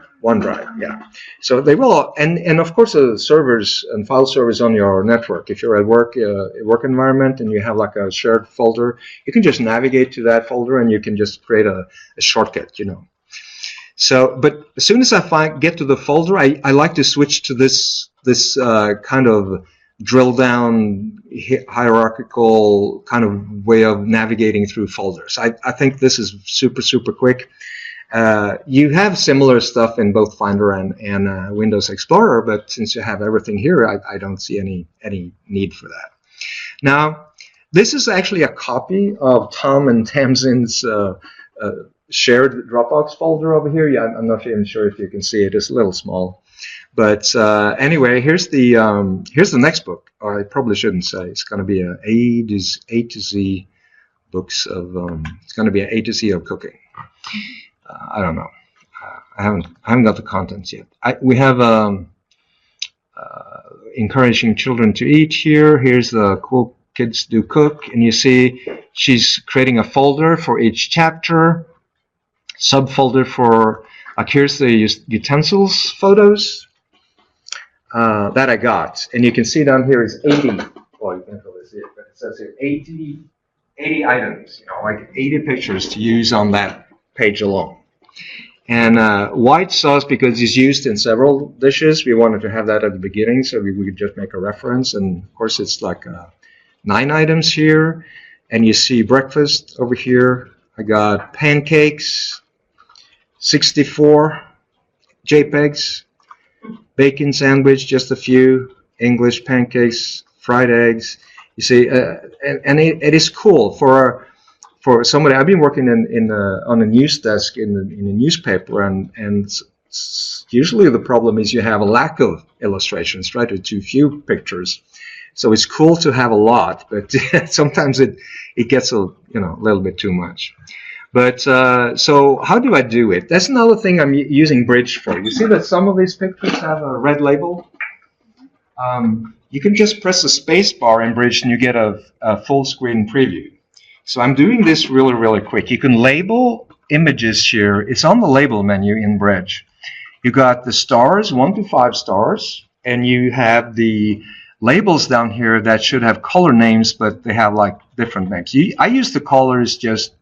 yeah. So they will, and of course the servers and file servers on your network. If you're at work, a work environment, and you have like a shared folder, you can just navigate to that folder, and you can just create a shortcut, So, but as soon as I get to the folder, I like to switch to this kind of drill down hierarchical kind of way of navigating through folders. I think this is super quick. You have similar stuff in both Finder and Windows Explorer, but since you have everything here, I don't see any need for that. Now, this is actually a copy of Tom and Tamsin's shared Dropbox folder over here. Yeah, I'm not even sure if you can see it. It's a little small. But anyway, here's the next book. Or I probably shouldn't say. It's going to be A to Z books of. It's going to be an A to Z of cooking. I don't know. I haven't got the contents yet. We have encouraging children to eat here. Here's the Cool Kids Do Cook, and you see she's creating a folder for each chapter, subfolder for, like, here's the utensils photos that I got, and you can see down here is 80. Well, you can't really see it, but it says here 80 items. Like 80 pictures to use on that page alone. And white sauce, because it's used in several dishes, we wanted to have that at the beginning, so we could just make a reference. And of course, it's like 9 items here. And you see breakfast over here. I got pancakes, 64 JPEGs, bacon sandwich, just a few, English pancakes, fried eggs. You see, and it is cool for somebody. I've been working on a news desk in a newspaper, and usually the problem is you have a lack of illustrations, right, or too few pictures. So it's cool to have a lot, but sometimes it gets a little bit too much. But so how do I do it? That's another thing I'm using Bridge for. You see that some of these pictures have a red label. You can just press the space bar in Bridge and you get a full screen preview. So I'm doing this really, really quick. You can label images here. It's on the label menu in Bridge. You got the stars, 1 to 5 stars, and you have the labels down here that should have color names, but they have like different names. I use the colors just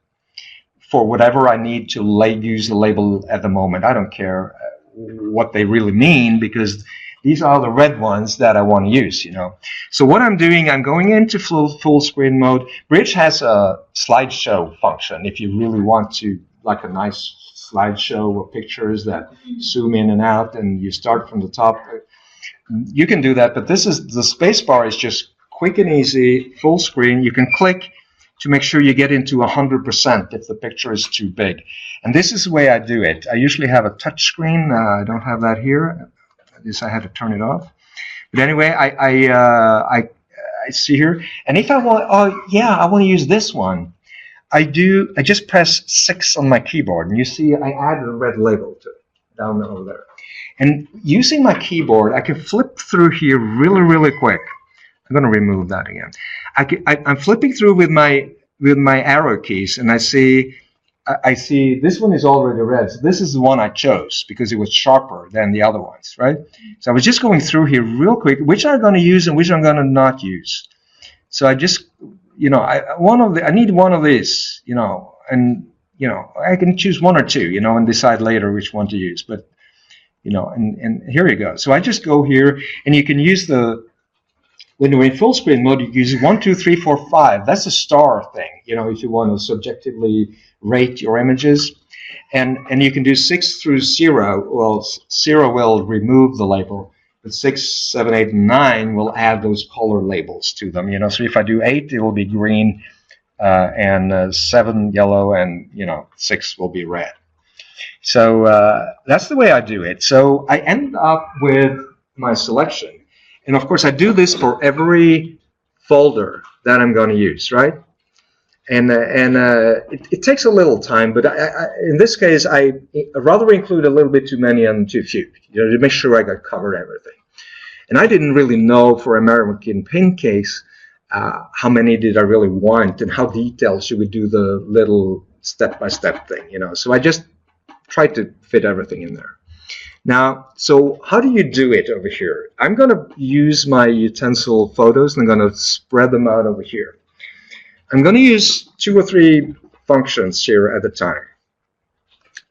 for whatever I need to use the label at the moment. I don't care what they really mean, because these are the red ones that I want to use, So what I'm doing, I'm going into full screen mode. Bridge has a slideshow function if you really want to, like a nice slideshow of pictures that zoom in and out, and you start from the top. You can do that, but the space bar is just quick and easy, full screen. You can click to make sure you get into 100% if the picture is too big. And this is the way I do it. I usually have a touch screen. I don't have that here. I had to turn it off. But anyway, I see here. And if I want, I want to use this one. I just press 6 on my keyboard, and you see I add a red label to it down over there. And using my keyboard, I can flip through here really, really quick. I'm going to remove that again. I'm flipping through with my arrow keys, and I see this one is already red. So this is the one I chose because it was sharper than the other ones, right? So I was just going through here real quick, which I'm going to use and which I'm going to not use. So I just, I need one of these, and I can choose 1 or 2, and decide later which one to use. But and here you go. So I just go here, and you can use when you're in full screen mode, you use 1, 2, 3, 4, 5. That's a star thing, if you want to subjectively rate your images. And you can do 6 through 0. Well, 0 will remove the label, but 6, 7, 8, and 9 will add those color labels to them. So if I do 8, it will be green, and 7 yellow, and 6 will be red. So that's the way I do it. So I end up with my selection. And of course, I do this for every folder that I'm going to use, right? And it takes a little time, but in this case, I rather include a little bit too many and too few, to make sure I got covered everything. And I didn't really know for American Pancakes how many did I really want and how detailed should we do the little step-by-step thing, So I just tried to fit everything in there. Now, so how do you do it over here? I'm going to use my utensil photos, and I'm going to spread them out over here. I'm going to use 2 or 3 functions here at a time.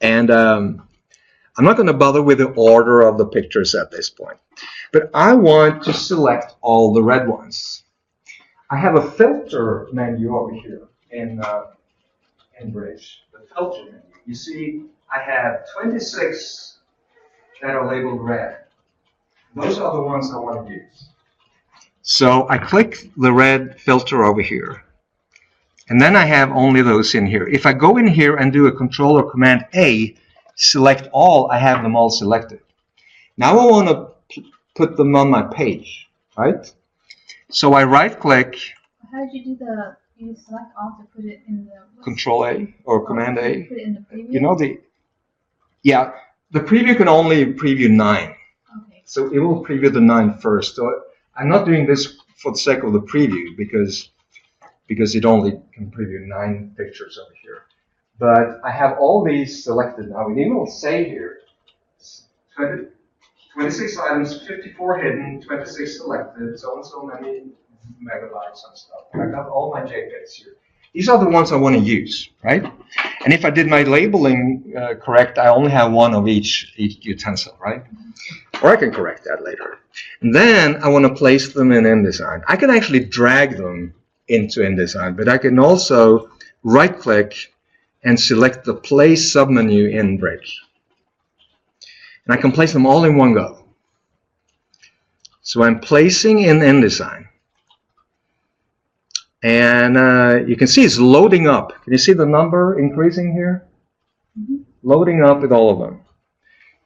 And I'm not going to bother with the order of the pictures at this point. But I want to select all the red ones. I have a filter menu over here in Bridge. The filter menu. You see, I have 26 that are labeled red. Those are the ones I want to use. So I click the red filter over here. And then I have only those in here. If I go in here and do a Control or Command A, select all, I have them all selected. Now I want to put them on my page, right? So I right-click. How did you do you select all to put it in the... Control A or Command A. Put it in the preview? The preview can only preview 9. Okay. So it will preview the 9 first. So I'm not doing this for the sake of the preview because it only can preview 9 pictures over here. But I have all these selected now. And it will say here, 26 items, 54 hidden, 26 selected, so and so many megabytes and stuff. I got all my JPEGs here. These are the ones I want to use, right? And if I did my labeling correct, I only have one of each utensil, right? Or I can correct that later. And then I want to place them in InDesign. I can actually drag them into InDesign, but I can also right-click and select the Place submenu in Brick. And I can place them all in one go. So I'm placing in InDesign. And you can see it's loading up. Can you see the number increasing here? Loading up with all of them.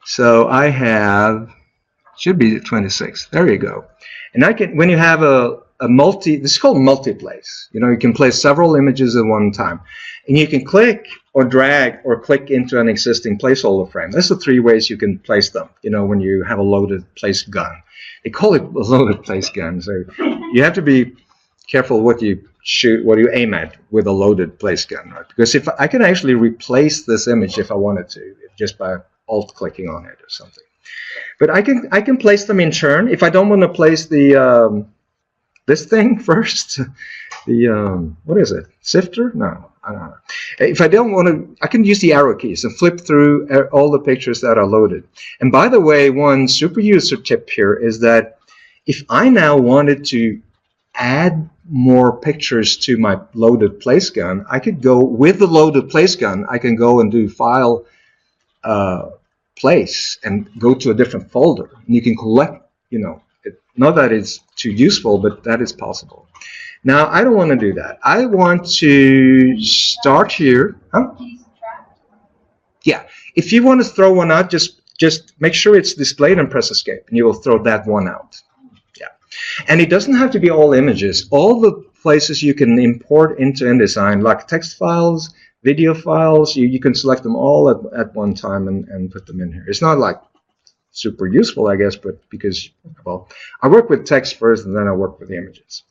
So I have, should be 26. There you go. And I can, when you have a multi, this is called multi-place. You know, you can place several images at one time. And you can click or drag or click into an existing placeholder frame. There's the 3 ways you can place them, you know, when you have a loaded place gun. They call it a loaded place gun. So you have to be careful what you shoot, what you aim at with a loaded place gun, right? Because if I can actually replace this image if I wanted to, just by alt-clicking on it or something. But I can place them in turn. If I don't want to place the this thing first, the what is it? Sifter? No, I don't know. If I don't want to, I can use the arrow keys and flip through all the pictures that are loaded. And by the way, one super user tip here is that if I now wanted to add more pictures to my loaded place gun, I could go with the loaded place gun. I can go and do File, Place, and go to a different folder. And you can collect, you know, not that it's too useful, but that is possible. Now, I don't want to do that. I want to start here. Huh? Can you subtract? Yeah. If you want to throw one out, just make sure it's displayed and press Escape, and you will throw that one out. Yeah. And it doesn't have to be all images. All the places you can import into InDesign, like text files, video files, you can select them all at one time and put them in here. It's not like super useful, I guess, but because, well, I work with text first and then I work with the images.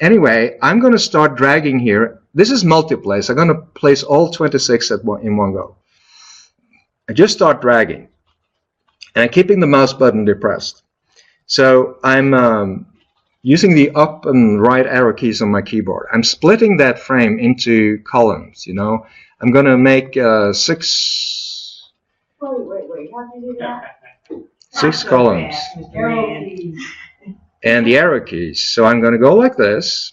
Anyway, I'm going to start dragging here. This is multi-place. I'm going to place all 26 in one go. I just start dragging. And I'm keeping the mouse button depressed. So I'm using the up and right arrow keys on my keyboard. I'm splitting that frame into columns, you know. I'm going to make 6... Wait. How do you do that? 6 columns. And the arrow keys. So I'm going to go like this.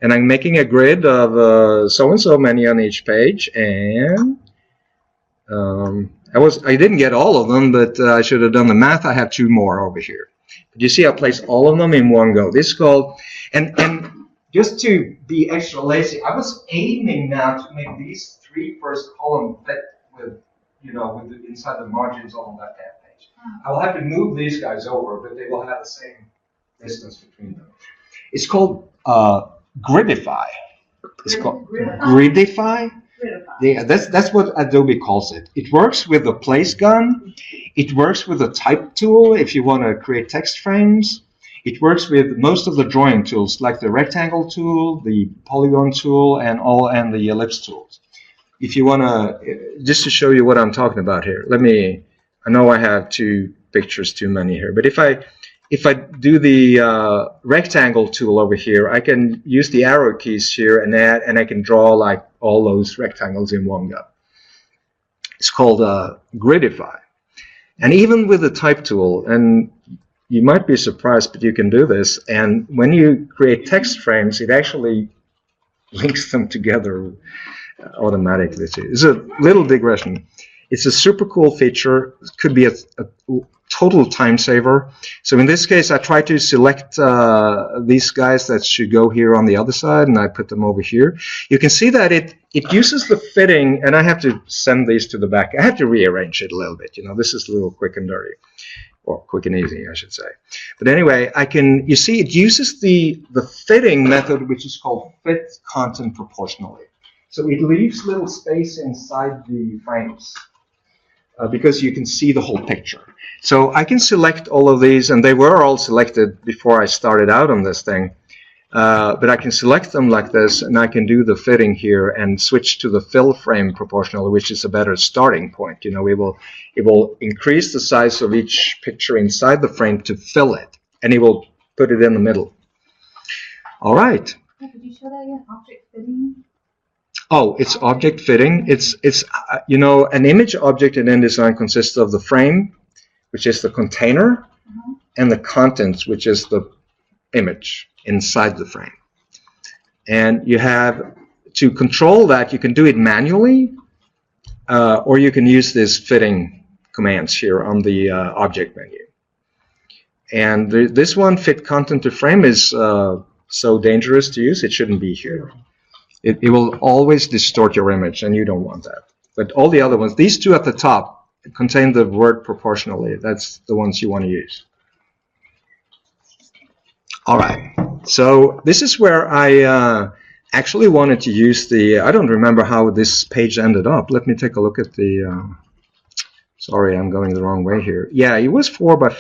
And I'm making a grid of so-and-so many on each page. And I didn't get all of them, but I should have done the math. I have 2 more over here. But you see, I placed all of them in one go. This is called, and just to be extra lazy, I was aiming now to make these 3 first columns fit with, you know, with the, inside the margins on that tab page. I will have to move these guys over, but they will have the same distance between them. It's called Gridify. It's called Gridify. Yeah, that's what Adobe calls it. It works with the place gun. It works with the type tool if you want to create text frames. It works with most of the drawing tools, like the rectangle tool, the polygon tool, and the ellipse tools. If you want to, just to show you what I'm talking about here, I know I have 2 pictures too many here, but if I do the rectangle tool over here, I can use the arrow keys here and I can draw like all those rectangles in one go. It's called Gridify. And even with the type tool, and you might be surprised, but you can do this. And when you create text frames, it actually links them together automatically. It's a little digression. It's a super cool feature. It could be a total time saver. So in this case, I try to select these guys that should go here on the other side, and I put them over here. You can see that it uses the fitting, and I have to send these to the back. I have to rearrange it a little bit. You know, this is a little quick and dirty, or quick and easy, I should say. But anyway, you see it uses the fitting method, which is called fit content proportionally. So it leaves little space inside the frames. Because you can see the whole picture. So I can select all of these, and they were all selected before I started out on this thing. But I can select them like this, and I can do the fitting here and switch to the fill frame proportional, which is a better starting point. You know, it will increase the size of each picture inside the frame to fill it, and it will put it in the middle. All right. Yeah, could you show that again? Object fitting? Oh, it's object fitting. It's you know, an image object in InDesign consists of the frame, which is the container, and the contents, which is the image inside the frame. And you have to control that. You can do it manually, or you can use these fitting commands here on the object menu. And this one, fit content to frame, is so dangerous to use. It shouldn't be here. It will always distort your image, and you don't want that. But all the other ones, these two at the top, contain the word proportionally. That's the ones you want to use. All right. So this is where I actually wanted to use the, I don't remember how this page ended up. Let me take a look at the, sorry, I'm going the wrong way here. Yeah, it was 4 by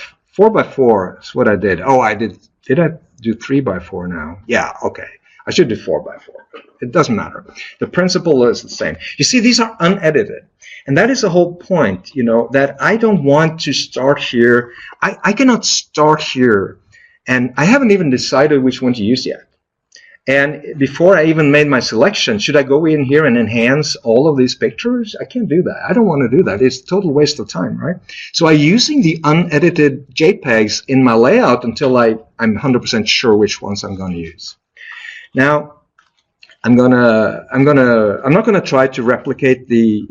4 is what I did. Oh, I did I do 3 by 4 now? Yeah, okay. I should do 4 by 4. It doesn't matter. The principle is the same. You see, these are unedited. And that is the whole point, you know, that I don't want to start here. I cannot start here. And I haven't even decided which one to use yet. And before I even made my selection, should I go in here and enhance all of these pictures? I can't do that. I don't want to do that. It's a total waste of time, right? So I'm using the unedited JPEGs in my layout until I'm 100% sure which ones I'm going to use. Now, I'm not gonna try to replicate the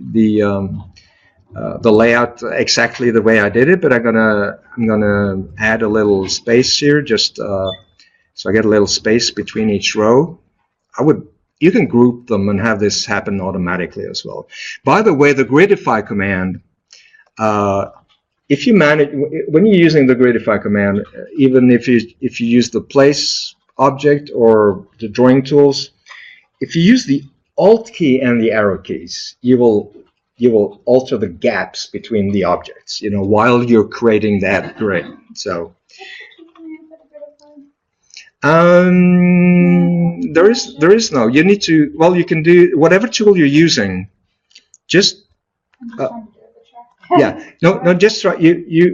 layout exactly the way I did it, but I'm gonna add a little space here, just so I get a little space between each row. You can group them and have this happen automatically as well. By the way, the gridify command, if you manage when you're using the gridify command, even if you use the place object or the drawing tools, if you use the Alt key and the arrow keys, you will alter the gaps between the objects, you know, while you're creating that grid. So there is no. You need to. Well, you can do whatever tool you're using. Just yeah. No. Just try.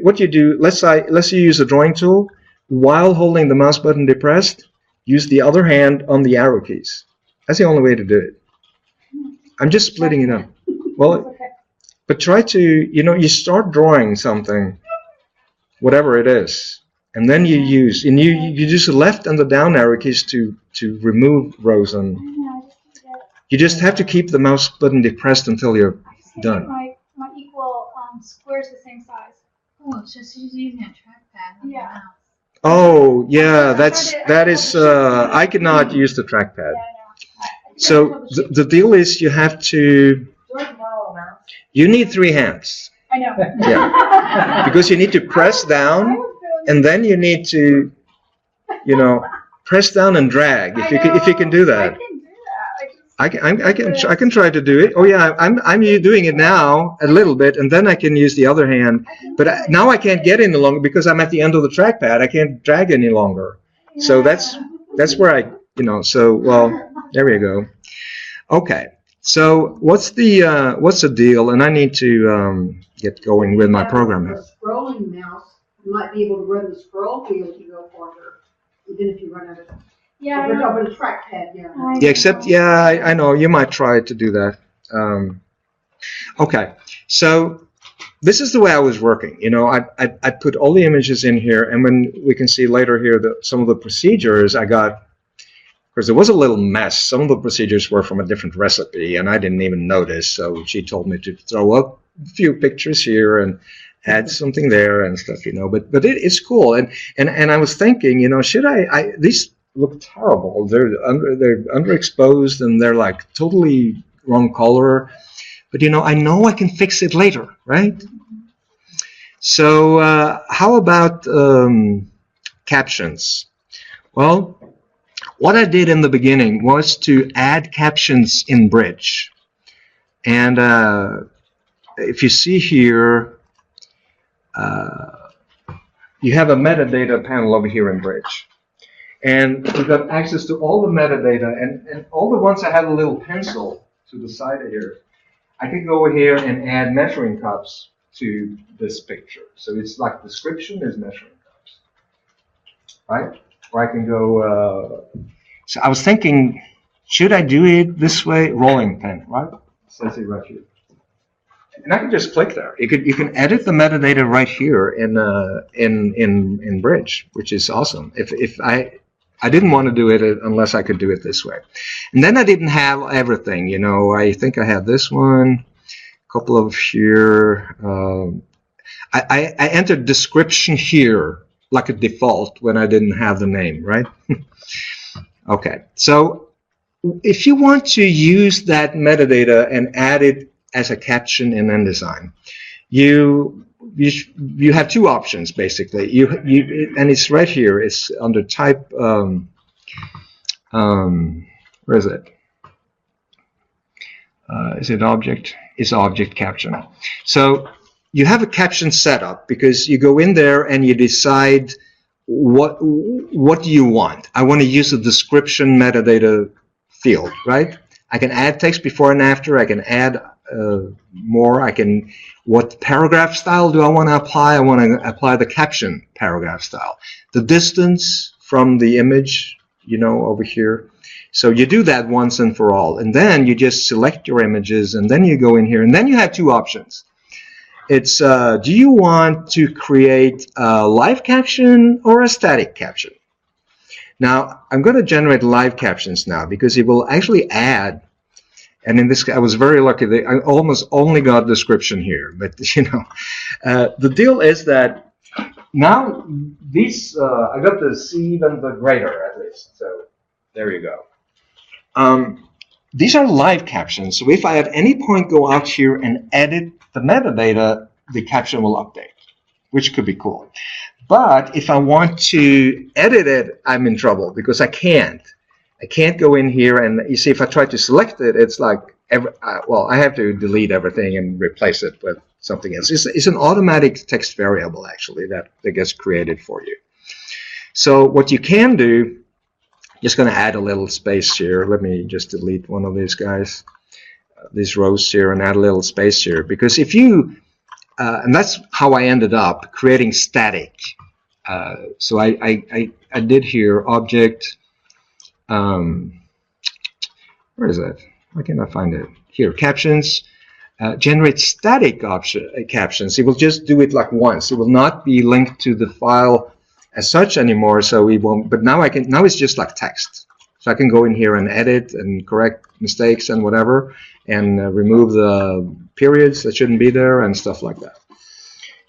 What you do. Let's say you use a drawing tool while holding the mouse button depressed. Use the other hand on the arrow keys. That's the only way to do it. I'm just splitting it up. Well, but try to, you know, you start drawing something, whatever it is, and then you use the left and the down arrow keys to remove rows, and you just have to keep the mouse button depressed until you're done. My equal square's the same size. Oh, it's just using a trackpad. Yeah. Oh, yeah, that is, I cannot use the trackpad. So the deal is you have to, you need 3 hands. I know. Yeah, because you need to press down, and then you need to, you know, press down and drag. If you can do that. I can try to do it. Oh yeah, I'm doing it now a little bit, and then I can use the other hand. But now I can't get any longer because I'm at the end of the trackpad. I can't drag any longer. So that's where I, you know. So well, there we go. Okay. So what's the deal? And I need to get going with my program here. A scrolling mouse, you might be able to run the scroll wheel to go farther, even if you run out of. Yeah. But a trackpad, yeah. Yeah, except, yeah, I know, you might try to do that. Okay, so this is the way I was working. You know, I put all the images in here, and when we can see later here that some of the procedures I got, because it was a little mess. Some of the procedures were from a different recipe, and I didn't even notice, so she told me to throw up a few pictures here and add something there and stuff, you know, but it's cool. And I was thinking, you know, should I these look terrible. They're underexposed, and they're like totally wrong color. But you know I can fix it later, right? So how about captions? Well, what I did in the beginning was to add captions in Bridge. And if you see here, you have a metadata panel over here in Bridge. And we've got access to all the metadata, and all the ones I have a little pencil to the side of here. I can go over here and add measuring cups to this picture. So it's like description is measuring cups, right? Or I can go, so I was thinking, should I do it this way? Rolling pin, right? It says it right here. And I can just click there. You can edit the metadata right here in Bridge, which is awesome. If I didn't want to do it unless I could do it this way. And then I didn't have everything, you know. I think I had this one, a couple of here. I entered description here like a default when I didn't have the name, right? Okay, so if you want to use that metadata and add it as a caption in InDesign, you have two options basically. And it's right here. It's under type. Where is it? Is it object? It's object caption. So you have a caption setup because you go in there and you decide what do you want. I want to use a description metadata field, right? I can add text before and after. I can add more. What paragraph style do I want to apply? I want to apply the caption paragraph style. The distance from the image, you know, over here. So you do that once and for all. And then you just select your images, and then you go in here, and then you have two options. It's, do you want to create a live caption or a static caption? Now, I'm going to generate live captions now because it will actually add. And in this, I was very lucky. I almost only got description here, but you know, the deal is that now these I got the C even the greater at least. So there you go. These are live captions. So if I at any point go out here and edit the metadata, the caption will update, which could be cool. But if I want to edit it, I'm in trouble because I can't. I can't go in here and you see if I try to select it, it's like, well, I have to delete everything and replace it with something else. It's an automatic text variable actually that gets created for you. So what you can do, just going to add a little space here. Let me just delete one of these guys, these rows here, and add a little space here because if you, and that's how I ended up creating static. So I did here object. Where is it? Why can't I find it? Here, captions. Generate static captions. It will just do it like once. It will not be linked to the file as such anymore. So we won't. But now I can. Now it's just like text. So I can go in here and edit and correct mistakes and whatever, and remove the periods that shouldn't be there and stuff like that.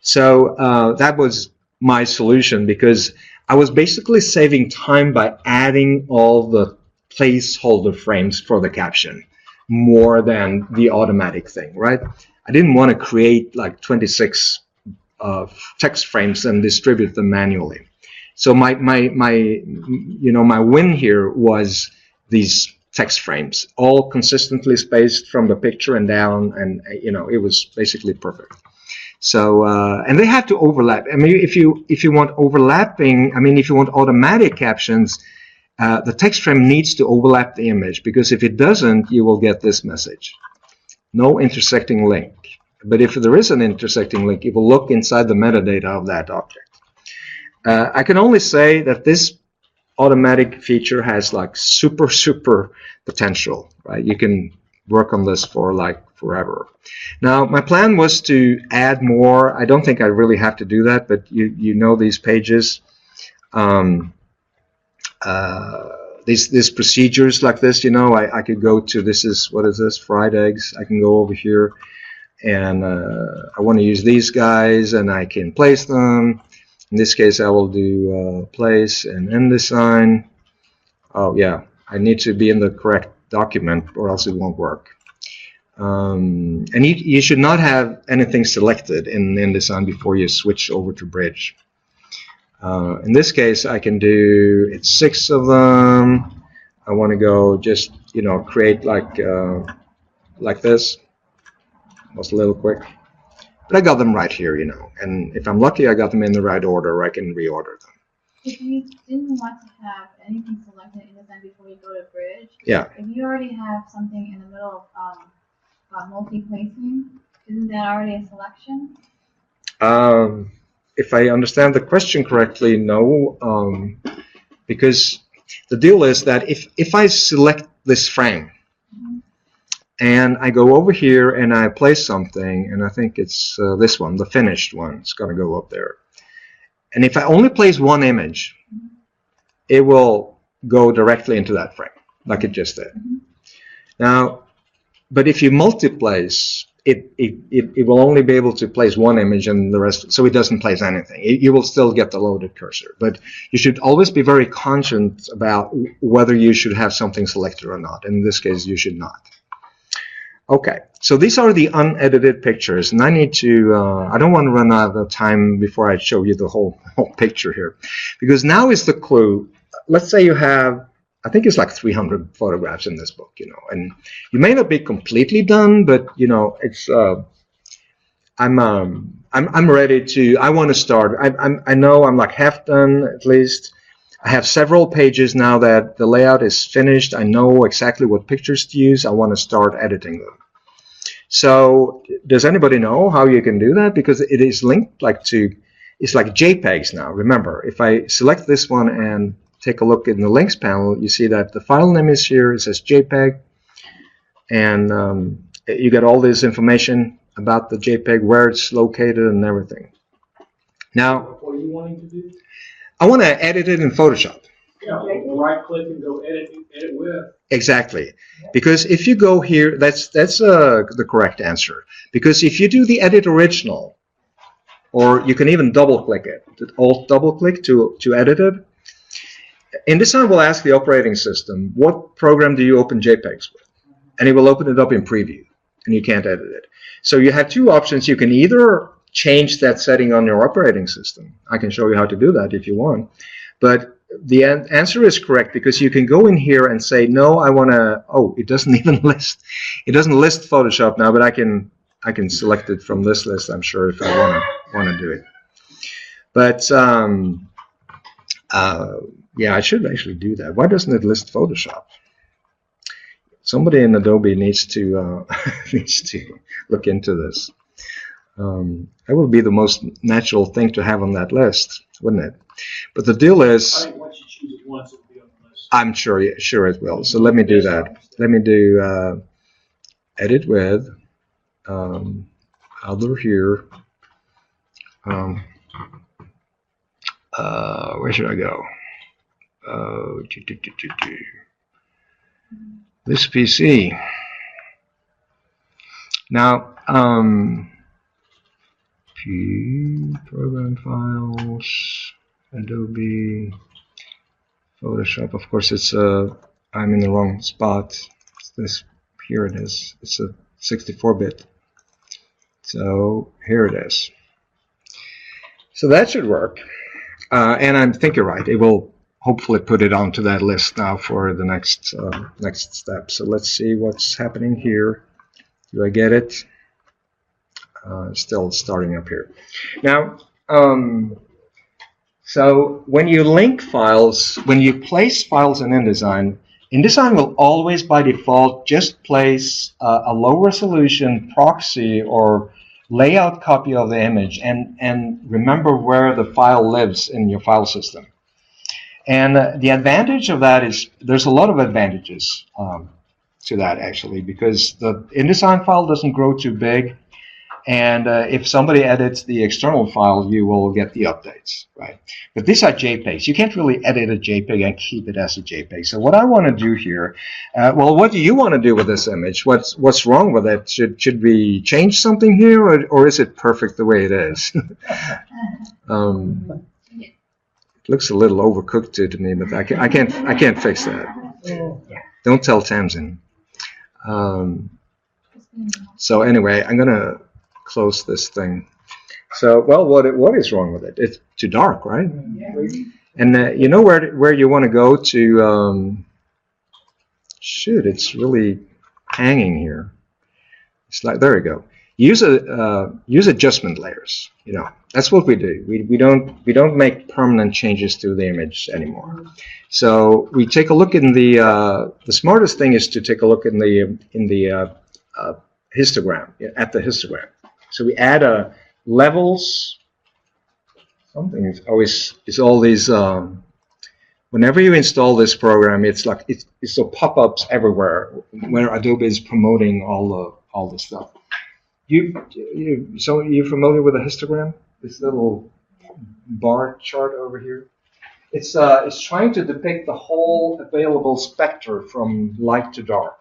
So that was my solution because I was basically saving time by adding all the placeholder frames for the caption more than the automatic thing, right? I didn't want to create like 26 text frames and distribute them manually. So my win here was these text frames, all consistently spaced from the picture and down, and it was basically perfect. So and they have to overlap. I mean, if you want overlapping, I mean, if you want automatic captions, the text frame needs to overlap the image because if it doesn't, you will get this message: no intersecting link. But if there is an intersecting link, it will look inside the metadata of that object. I can only say that this automatic feature has like super potential, right? You can work on this for like forever. Now, my plan was to add more. I don't think I really have to do that, but you know these pages, these procedures like this. I could go to what is this? Fried eggs. I can go over here, and I want to use these guys, and I can place them. In this case, I will do place and InDesign. Oh yeah, I need to be in the correct document, or else it won't work. And you should not have anything selected in InDesign before you switch over to Bridge. In this case, I can do, it's 6 of them. I want to go just, create like this. Was a little quick. But I got them right here, and if I'm lucky, I got them in the right order. I can reorder them. If you didn't want to have anything selected in InDesign before you go to Bridge, yeah. If you already have something in the middle of multi-placing, isn't that already a selection? If I understand the question correctly, no, because the deal is that if I select this frame. And I go over here and I place something, and I think it's this one, the finished one. It's going to go up there. And if I only place one image, it will go directly into that frame, like it just did. Now, but if you multi-place, it will only be able to place one image and the rest, so it doesn't place anything. You will still get the loaded cursor, but you should always be very conscious about whether you should have something selected or not. In this case, you should not. Okay, so these are the unedited pictures, and I need to, I don't want to run out of time before I show you the whole picture here, because now is the clue. Let's say you have, I think it's like 300 photographs in this book, you know, and you may not be completely done, but you know, it's, I'm ready to, I want to start. I know I'm like half done at least. I have several pages now that the layout is finished. I know exactly what pictures to use. I want to start editing them. So does anybody know how you can do that? Because it is linked like to, it's like JPEGs now. Remember, if I select this one and take a look in the links panel, you see that the file name is here. It says JPEG. And you get all this information about the JPEG, where it's located and everything. Now, What are you wanting to do? I want to edit it in Photoshop. Yeah, right click and go edit with. Exactly. Because if you go here, that's the correct answer. Because if you do the edit original, or you can even double click it, alt double click to edit it, InDesign will ask the operating system, what program do you open JPEGs with? And it will open it up in preview, and you can't edit it. So you have two options. You can either change that setting on your operating system. I can show you how to do that if you want. But the answer is correct, because you can go in here and say, no, I want to, oh, it doesn't even list. It doesn't list Photoshop now, but I can select it from this list, I'm sure, if I want to do it. But yeah, I should actually do that. Why doesn't it list Photoshop? Somebody in Adobe needs to look into this. That would be the most natural thing to have on that list, wouldn't it? But the deal is, I think once you choose it once, it'll be on the list. I'm sure it will. So let me do that. Let me do edit with other here. Where should I go? This PC. Now, program files, Adobe, Photoshop. Of course, it's I'm in the wrong spot. It's this, here it is. It's a 64-bit. So here it is. So that should work. And I'm thinking right. It will hopefully put it onto that list now for the next next step. So let's see what's happening here. Do I get it? Still starting up here. Now, so when you link files, when you place files in InDesign, InDesign will always by default just place a low resolution proxy or layout copy of the image, and remember where the file lives in your file system. And the advantage of that is, there's a lot of advantages to that actually, because the InDesign file doesn't grow too big, and if somebody edits the external file, you will get the updates, right? But these are JPEGs. You can't really edit a JPEG and keep it as a JPEG. So what I want to do here, well, what do you want to do with this image? What's wrong with it? Should we change something here, or is it perfect the way it is? It looks a little overcooked to me, but I can't fix that. Don't tell Tamsin. So anyway, I'm gonna close this thing. So, well, what is wrong with it? It's too dark, right? And you know where you want to go to? Shoot, it's really hanging here. It's like, there we go. Use adjustment layers. You know, that's what we do. We don't make permanent changes to the image anymore. So we take a look in the smartest thing is to take a look in the histogram, at the histogram. So we add levels. Something is always all these whenever you install this program, it's like it's so pop-ups everywhere where Adobe is promoting all the stuff. So you're familiar with a histogram? This little bar chart over here. It's trying to depict the whole available spectrum from light to dark,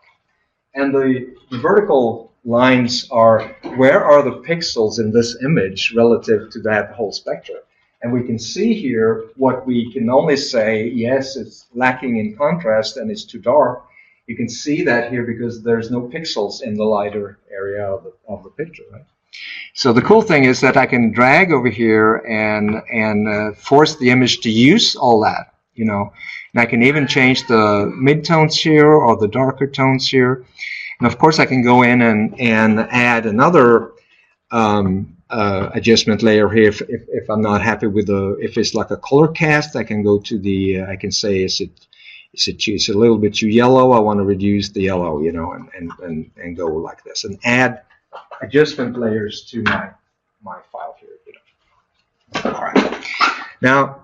and the vertical lines are where are the pixels in this image relative to that whole spectrum. And we can see here what we can only say, yes, it's lacking in contrast and it's too dark. You can see that here because there's no pixels in the lighter area of the picture, right? So the cool thing is that I can drag over here and force the image to use all that, you know. And I can even change the midtones here or the darker tones here. And of course I can go in and add another adjustment layer here if I'm not happy with if it's like a color cast. I can go to the I can say it's a little bit too yellow, I want to reduce the yellow, you know, and go like this and add adjustment layers to my file here, you know. All right. Now,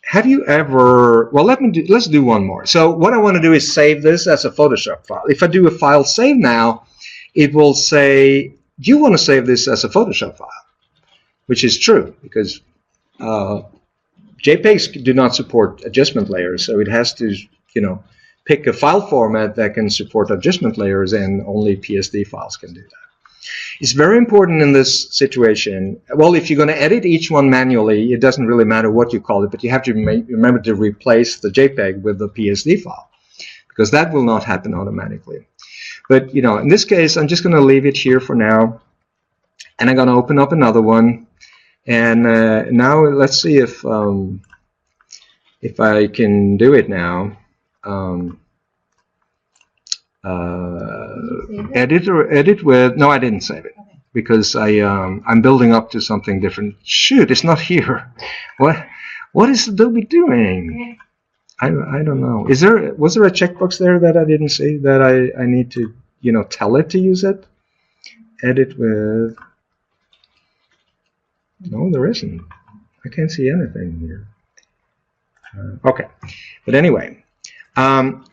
have you ever, well, let's do one more. So what I want to do is save this as a Photoshop file. If I do a file save now, it will say, do you want to save this as a Photoshop file? Which is true, because JPEGs do not support adjustment layers, so it has to, you know, pick a file format that can support adjustment layers, and only PSD files can do that. It's very important in this situation. Well, if you're going to edit each one manually, it doesn't really matter what you call it, but you have to remember to replace the JPEG with the PSD file, because that will not happen automatically. But, you know, in this case, I'm just going to leave it here for now, and I'm going to open up another one. And now let's see if I can do it now. Edit with, no, I didn't save it, because I'm building up to something different. Shoot, it's not here. What is Adobe doing? I don't know. Was there a checkbox there that I didn't see that I need to, you know, tell it to use it? Edit with, no, there isn't. I can't see anything here. Okay, but anyway,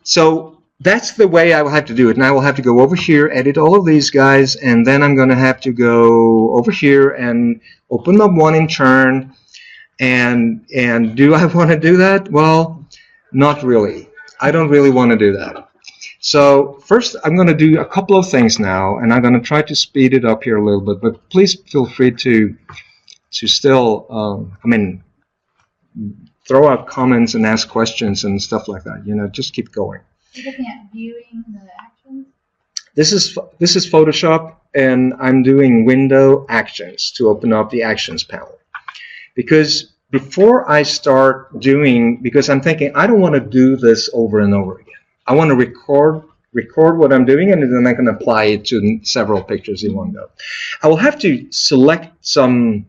so that's the way I will have to do it. And I will have to go over here, edit all of these guys, and then I'm going to have to go over here and open up one in turn. And do I want to do that? Well, not really. I don't really want to do that. So first, I'm going to do a couple of things now, and I'm going to try to speed it up here a little bit. But please feel free to still, I mean, throw out comments and ask questions and stuff like that. You know, just keep going. You're looking at viewing the actions? This is Photoshop, and I'm doing Window Actions to open up the Actions panel. Because before I start doing, because I'm thinking I don't want to do this over and over again. I want to record what I'm doing, and then I can apply it to several pictures in one go. I will have to select some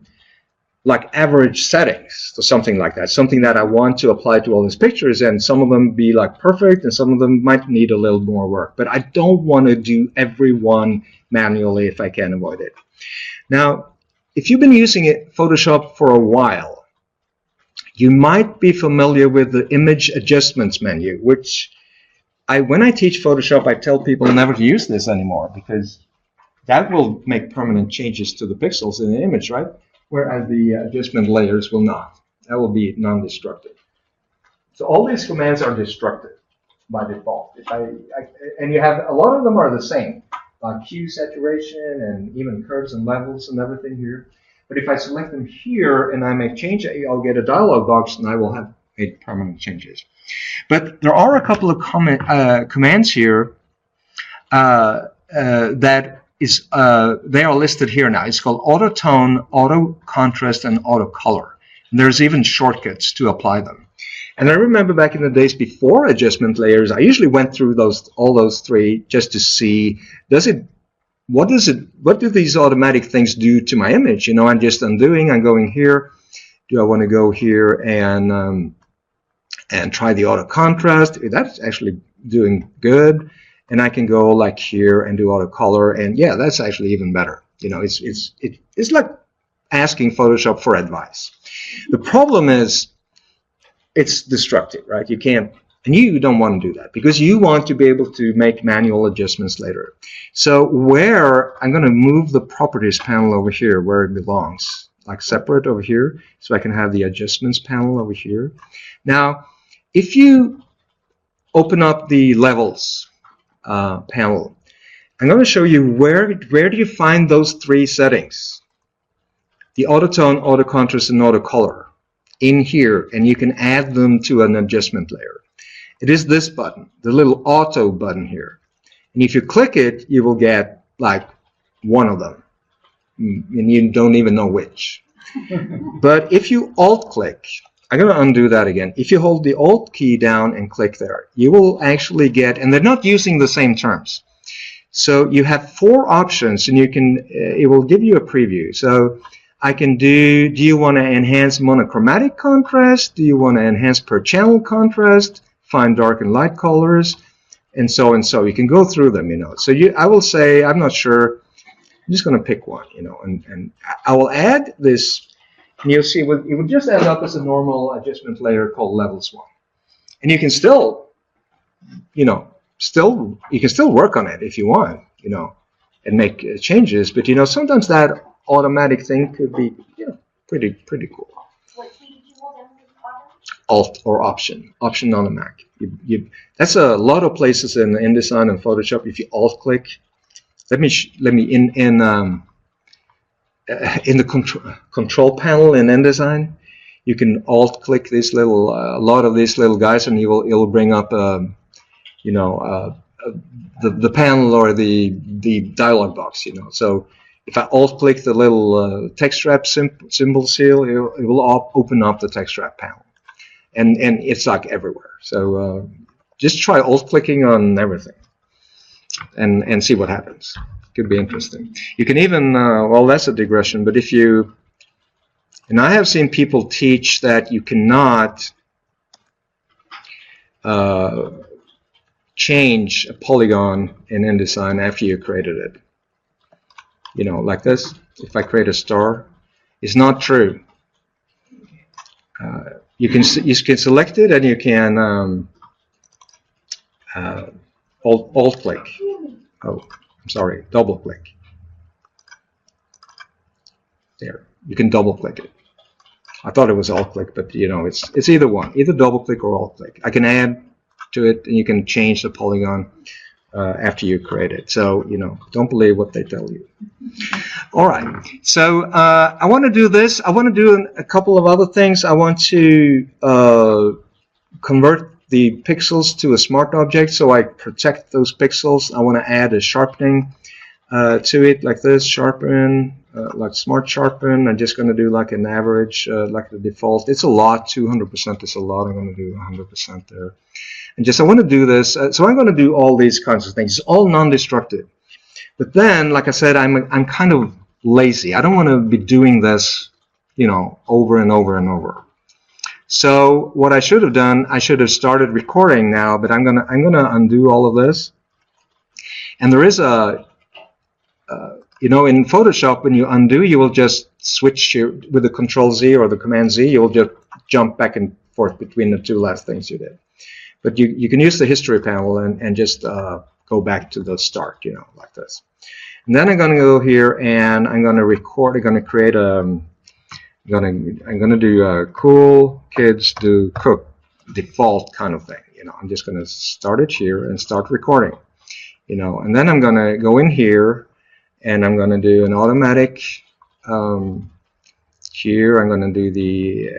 like average settings or something like that, something that I want to apply to all these pictures, and some of them be like perfect and some of them might need a little more work, but I don't want to do every one manually if I can avoid it. Now, if you've been using Photoshop for a while, you might be familiar with the image adjustments menu, which when I teach Photoshop, I tell people never to use this anymore, because that will make permanent changes to the pixels in the image, right? Whereas the adjustment layers will not. That will be non-destructive. So all these commands are destructive by default. And you have, a lot of them are the same, like hue, saturation, and even curves and levels and everything here. But if I select them here and I make change, I'll get a dialog box and I will have made permanent changes. But there are a couple of commands here that they are listed here now. It's called auto tone, auto contrast, and auto color. And there's even shortcuts to apply them. And I remember back in the days before adjustment layers, I usually went through all those three just to see, what do these automatic things do to my image? You know, I'm just undoing, I'm going here. Do I want to go here and try the auto contrast? That's actually doing good. And I can go like here and do auto color, and yeah, that's actually even better. You know, it's like asking Photoshop for advice. The problem is it's destructive, right? You can't, and you don't want to do that because you want to be able to make manual adjustments later. So where I'm going to move the properties panel over here where it belongs, like separate over here, so I can have the adjustments panel over here. Now, if you open up the levels panel, I'm going to show you where do you find those three settings: the auto tone, auto contrast, and auto color in here, and you can add them to an adjustment layer. It is this button, the little auto button here, and if you click it, you will get like one of them, and you don't even know which. But if you alt click, I'm going to undo that again. If you hold the alt key down and click there, you will actually get, and they're not using the same terms. So you have 4 options, and you can, it will give you a preview. So I can do you want to enhance monochromatic contrast? Do you want to enhance per channel contrast? Find dark and light colors? And so and so. You can go through them, you know. So I will say, I'm not sure. I'm just going to pick one, you know, and I will add this, and you'll see it would just end up as a normal adjustment layer called levels 1. And you can still, you know, you can still work on it if you want, you know, and make changes. But you know, sometimes that automatic thing could be, you know, pretty cool. What key did you hold down with auto? Alt or Option on the Mac. That's a lot of places in InDesign and Photoshop. If you alt click, let me in the control panel in InDesign, you can alt click this little a lot of these little guys, and it'll bring up you know, the panel or the dialog box, you know. So if I alt click the little text wrap symbol seal, it will open up the text wrap panel, and it's like everywhere. So just try alt clicking on everything and see what happens. Could be interesting. You can even well, that's a digression, but if you, and I have seen people teach that you cannot change a polygon in InDesign after you created it. You know, like this. If I create a star, it's not true. You can select it, and you can alt click. Oh, I'm sorry, double click. There, you can double click it. I thought it was alt click, but you know, it's either one, either double click or alt click. I can add to it, and you can change the polygon after you create it. So, you know, don't believe what they tell you. All right. So I want to do this. I want to do a couple of other things. I want to convert the pixels to a smart object, so I protect those pixels. I want to add a sharpening to it, like this, sharpen, like smart sharpen. I'm just going to do like an average, like the default. It's a lot, 200% is a lot. I'm going to do 100% there. And just I want to do this, so I'm going to do all these kinds of things. It's all non-destructive. But then, like I said, I'm kind of lazy. I don't want to be doing this, you know, over and over and over. So what I should have done, I should have started recording now. But I'm gonna undo all of this. And there is a, you know, in Photoshop, when you undo, you will just switch with the Control Z or the Command Z. You will just jump back and forth between the 2 last things you did. But you can use the history panel and just go back to the start, you know, like this. And then I'm going to go here and I'm going to record. I'm going to create a. I'm going to do cool kids do cook default kind of thing. You know, I'm just going to start it here and start recording. You know, and then I'm going to go in here and I'm going to do an automatic. Here I'm going to do the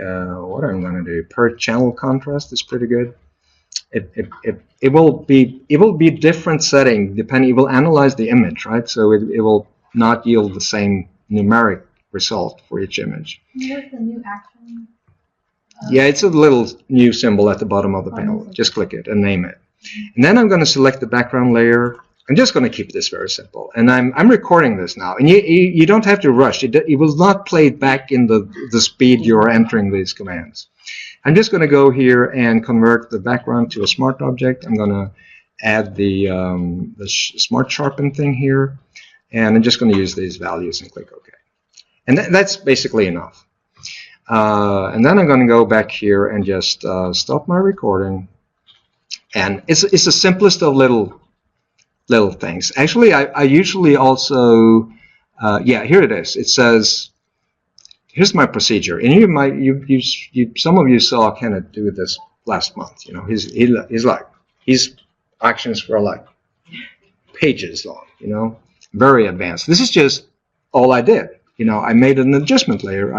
what I'm going to do per channel contrast is pretty good. It will be different setting depending. It will analyze the image, right? So it will not yield the same numeric result for each image. Where's the new action? Yeah, it's a little new symbol at the bottom of the panel. Just click it and name it. And then I'm going to select the background layer. I'm just going to keep this very simple. And I'm recording this now. And you don't have to rush. It will not play it back in the speed you're entering these commands. I'm just going to go here and convert the background to a smart object. I'm going to add the smart sharpen thing here. And I'm just going to use these values and click OK. And that's basically enough. And then I'm going to go back here and just stop my recording. And it's the simplest of little things. Actually, I usually also, yeah, here it is. It says, here's my procedure. And you might, some of you saw Kenneth do this last month. You know, his actions were like pages long, you know, very advanced. This is just all I did. You know, I made an adjustment layer.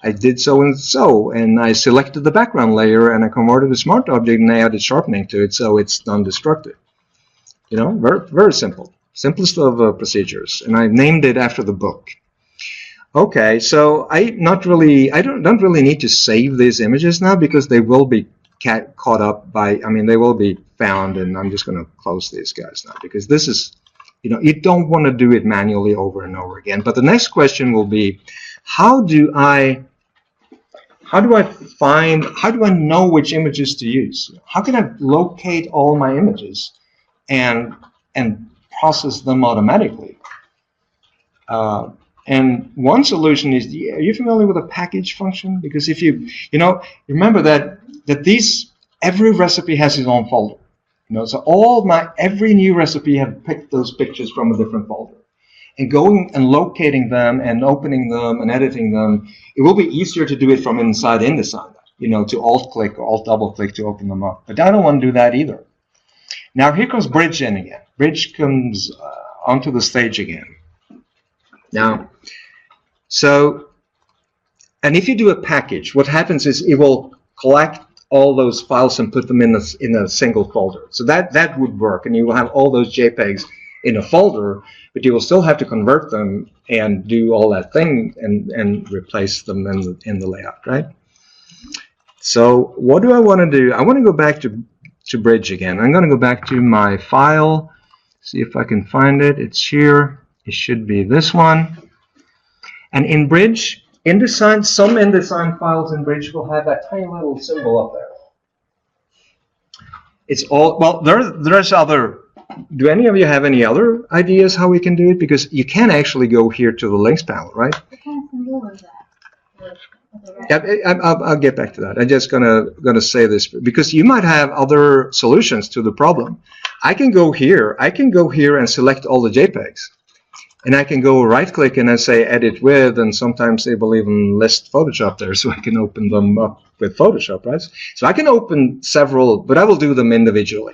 I did so and so, and I selected the background layer, and I converted a smart object, and I added sharpening to it, so it's non-destructive. You know, very, very simple. Simplest of procedures. And I named it after the book. Okay, so I don't really need to save these images now because they will be caught up by, I mean, they will be found, and I'm just going to close these guys now because this is, you know, you don't want to do it manually over and over again. But the next question will be, how do I know which images to use? How can I locate all my images and process them automatically? And one solution is, are you familiar with a package function? Because if you remember that every recipe has its own folder. You know, so every new recipe have picked those pictures from a different folder. And going and locating them and opening them and editing them, it will be easier to do it from inside InDesign, you know, to alt-click or alt-double-click to open them up. But I don't want to do that either. Now here comes Bridge in again. Bridge comes onto the stage again. Now, and if you do a package, what happens is it will collect all those files and put them in a single folder. So that would work, and you will have all those JPEGs in a folder, but you will still have to convert them and do all that thing and replace them in the layout, right? So what do I want to do? I want to go back to Bridge again. I'm going to go back to my file, see if I can find it. It's here. It should be this one. And in Bridge, some InDesign files in Bridge will have that tiny little symbol up there. It's all, well, there's other. Do any of you have any other ideas how we can do it? Because you can actually go here to the links panel, right? What kind of symbol is that? Yeah, I'll get back to that. I'm just gonna say this because you might have other solutions to the problem. I can go here and select all the JPEGs, and I can go right-click and I say Edit With, and sometimes they will even list Photoshop there, so I can open them up with Photoshop, right? So I can open several, but I will do them individually.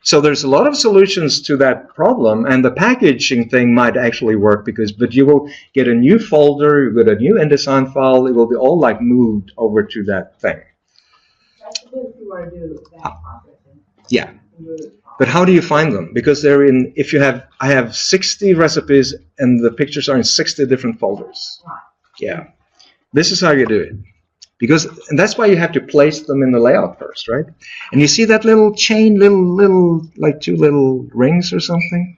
So there's a lot of solutions to that problem, and the packaging thing might actually work but you will get a new folder, you get a new InDesign file, it will be all like moved over to that thing. That's good if you want to do that processing. Yeah. But how do you find them? Because I have 60 recipes and the pictures are in 60 different folders. Right. Yeah. This is how you do it. And that's why you have to place them in the layout first, right? And you see that little chain, like two little rings or something?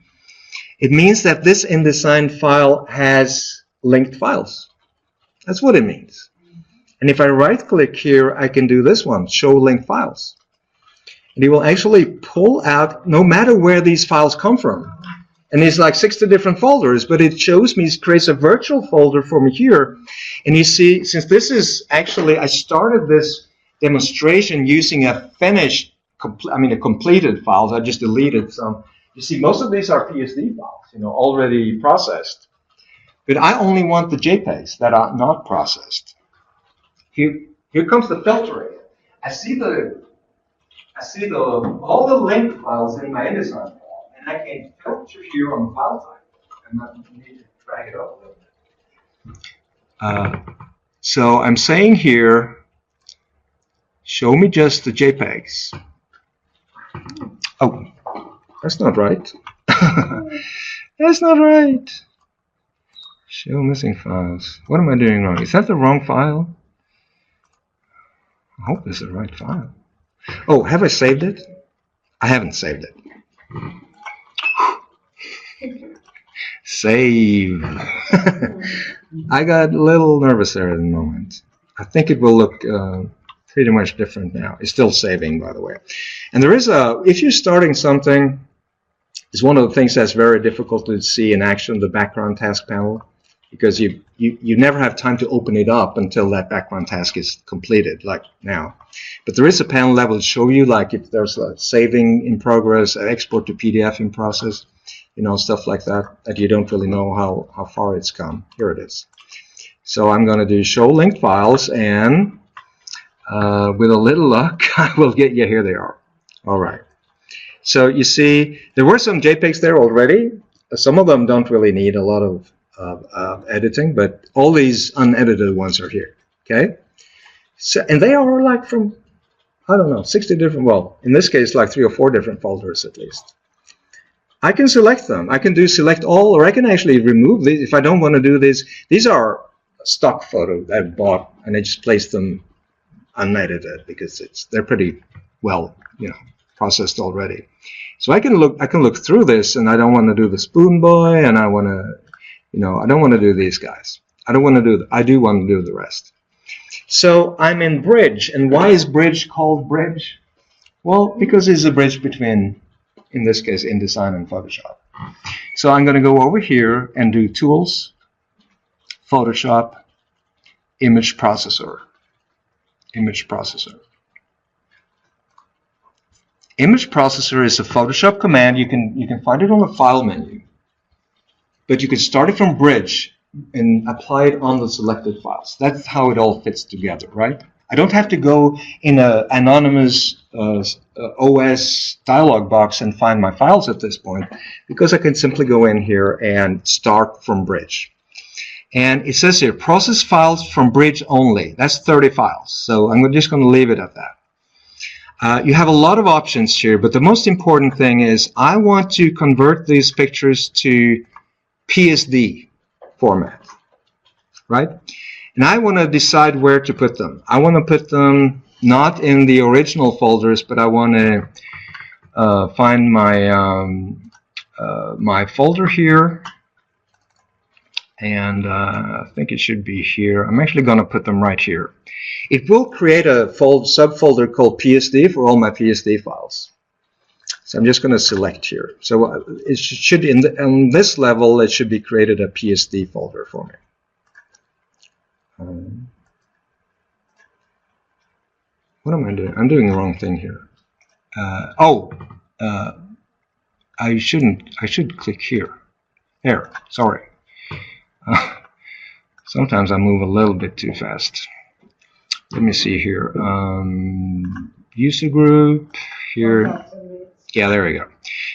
It means that this InDesign file has linked files. That's what it means. And if I right-click here, I can do this one, Show Linked Files. And it will actually pull out, no matter where these files come from. And it's like 60 different folders, but it shows me, it creates a virtual folder for me here. And you see, since this is actually, I started this demonstration using a finished, a completed files. I just deleted some. You see, most of these are PSD files, you know, already processed. But I only want the JPEGs that are not processed. Here comes the filtering. I see all the linked files in my InDesign file. And I can filter here on file type, and I need to drag it up a little bit. So I'm saying here, show me just the JPEGs. Oh, that's not right. That's not right. Show missing files. What am I doing wrong? Is that the wrong file? I hope it's the right file. Oh, have I saved it? I haven't saved it. Save. I got a little nervous there at the moment. I think it will look pretty much different now. It's still saving, by the way. And there is if you're starting something, it's one of the things that's very difficult to see in action, the background task panel. because you never have time to open it up until that background task is completed, like now. But there is a panel that will show you, like, if there's a saving in progress, export to PDF in process, you know, stuff like that, that you don't really know how far it's come. Here it is. So I'm going to do show linked files, and with a little luck, I will get you. Here they are. All right. So you see, there were some JPEGs there already. Some of them don't really need a lot of editing, but all these unedited ones are here. Okay. So, and they are like from, I don't know, 60 different, well, in this case, like 3 or 4 different folders at least. I can select them. I can do select all, or I can actually remove these if I don't want to do this. These are stock photos that I bought, and I just placed them unedited because they're pretty well, you know, processed already. So I can look through this, and I don't want to do the spoon boy, and I want to, you know, I don't want to do these guys. I do want to do the rest. So I'm in Bridge, and why is Bridge called Bridge? Well, because it's a bridge between, in this case, InDesign and Photoshop. So I'm going to go over here and do Tools, Photoshop, Image Processor. Image Processor. Image Processor is a Photoshop command. You can find it on the File menu, but you can start it from Bridge and apply it on the selected files. That's how it all fits together, right? I don't have to go in an anonymous OS dialog box and find my files at this point, because I can simply go in here and start from Bridge. And it says here, process files from Bridge only. That's 30 files. So I'm just going to leave it at that. You have a lot of options here, but the most important thing is I want to convert these pictures to PSD format, right? And I want to decide where to put them. I want to put them not in the original folders, but I want to find my my folder here, and I think it should be here. I'm actually going to put them right here. It will create a subfolder called PSD for all my PSD files. So I'm just going to select here. So it should, on this level, it should be created a PSD folder for me. What am I doing? I'm doing the wrong thing here. I should click here. There, sorry. Sometimes I move a little bit too fast. Let me see here. User group here. Yeah, there we go.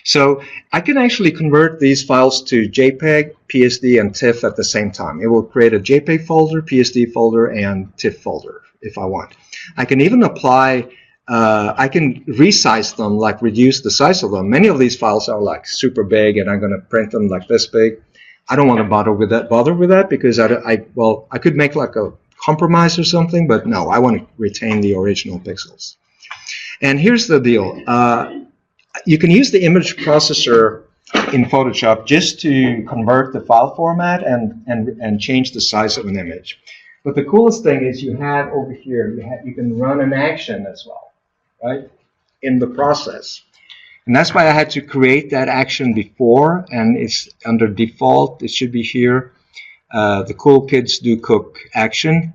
So I can actually convert these files to JPEG, PSD, and TIFF at the same time. It will create a JPEG folder, PSD folder, and TIFF folder if I want. I can even apply, I can resize them, like reduce the size of them. Many of these files are like super big, and I'm going to print them like this big. I don't want to bother with that because I could make like a compromise or something, but no, I want to retain the original pixels. And here's the deal. You can use the image processor in Photoshop just to convert the file format and change the size of an image. But the coolest thing is you have over here, you can run an action as well, right, in the process. And that's why I had to create that action before, and it's under default. It should be here. The cool kids do cook action.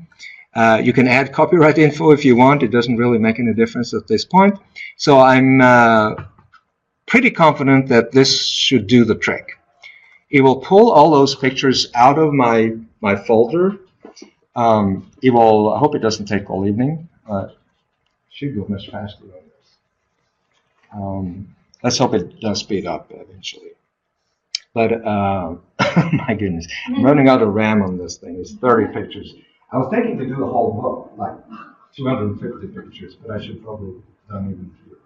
You can add copyright info if you want. It doesn't really make any difference at this point. So I'm pretty confident that this should do the trick. It will pull all those pictures out of my folder. I hope it doesn't take all evening. Should go much faster than this. Let's hope it does speed up eventually. But my goodness, I'm running out of RAM on this thing. It's 30 pictures. I was thinking to do the whole book, like 250 pictures, but I should probably have done even fewer.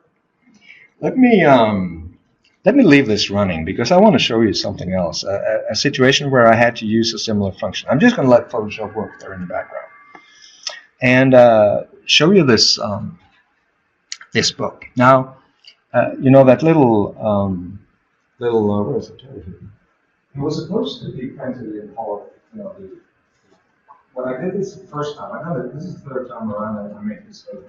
Let me leave this running because I want to show you something else, a situation where I had to use a similar function. I'm just going to let Photoshop work there in the background and show you this this book. Now, you know that little where is it? It was supposed to be printed in color. You know, when I did this the first time, I know that this is the third time around that I make this go.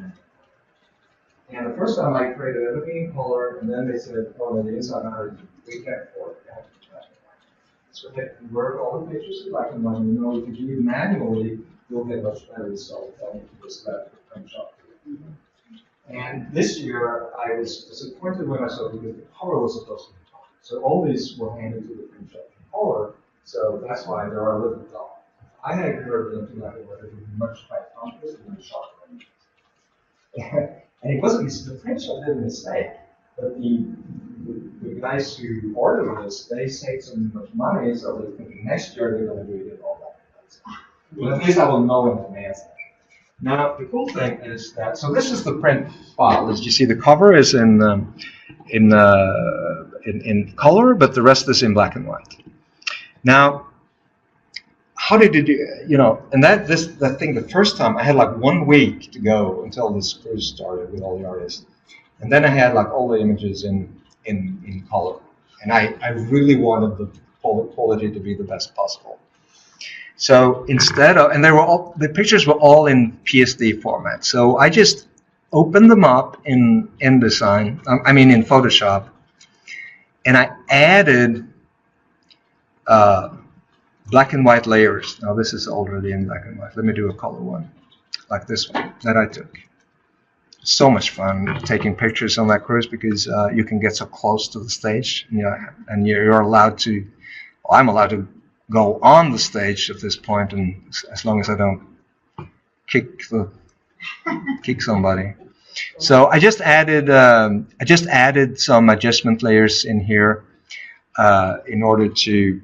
And the first time I created everything in color, and then they said, oh, no, the inside and outer, we can't afford it. So they convert all the pictures to black and white. You know, if you do it manually, you'll get much better results than if you just let the print shop do it. And this year, I was disappointed when I saw because the color was supposed to be dark. So all these were handed to the print shop in color, so that's why they are a little dark. I had converted them to black and white, it would be much higher contrast and much sharper images. And it wasn't, the print shop did a mistake, but the guys who ordered this, they saved so much money, so they're thinking next year they're going to do it all that. But at least I will know in advance. Now, the cool thing is that, so this is the print file. As you see, the cover is in color, but the rest is in black and white. Now, how did you do, you know, and that thing, the first time, I had like 1 week to go until this cruise started with all the artists. And then I had like all the images in color. And I really wanted the quality to be the best possible. So instead of, and they were all, the pictures were all in PSD format. So I just opened them up in InDesign, in Photoshop, and I added black and white layers. Now this is already in black and white. Let me do a color one, like this one that I took. So much fun taking pictures on that cruise because you can get so close to the stage, and you're allowed to, well, I'm allowed to go on the stage at this point, and as long as I don't kick somebody. So I just added some adjustment layers in here in order to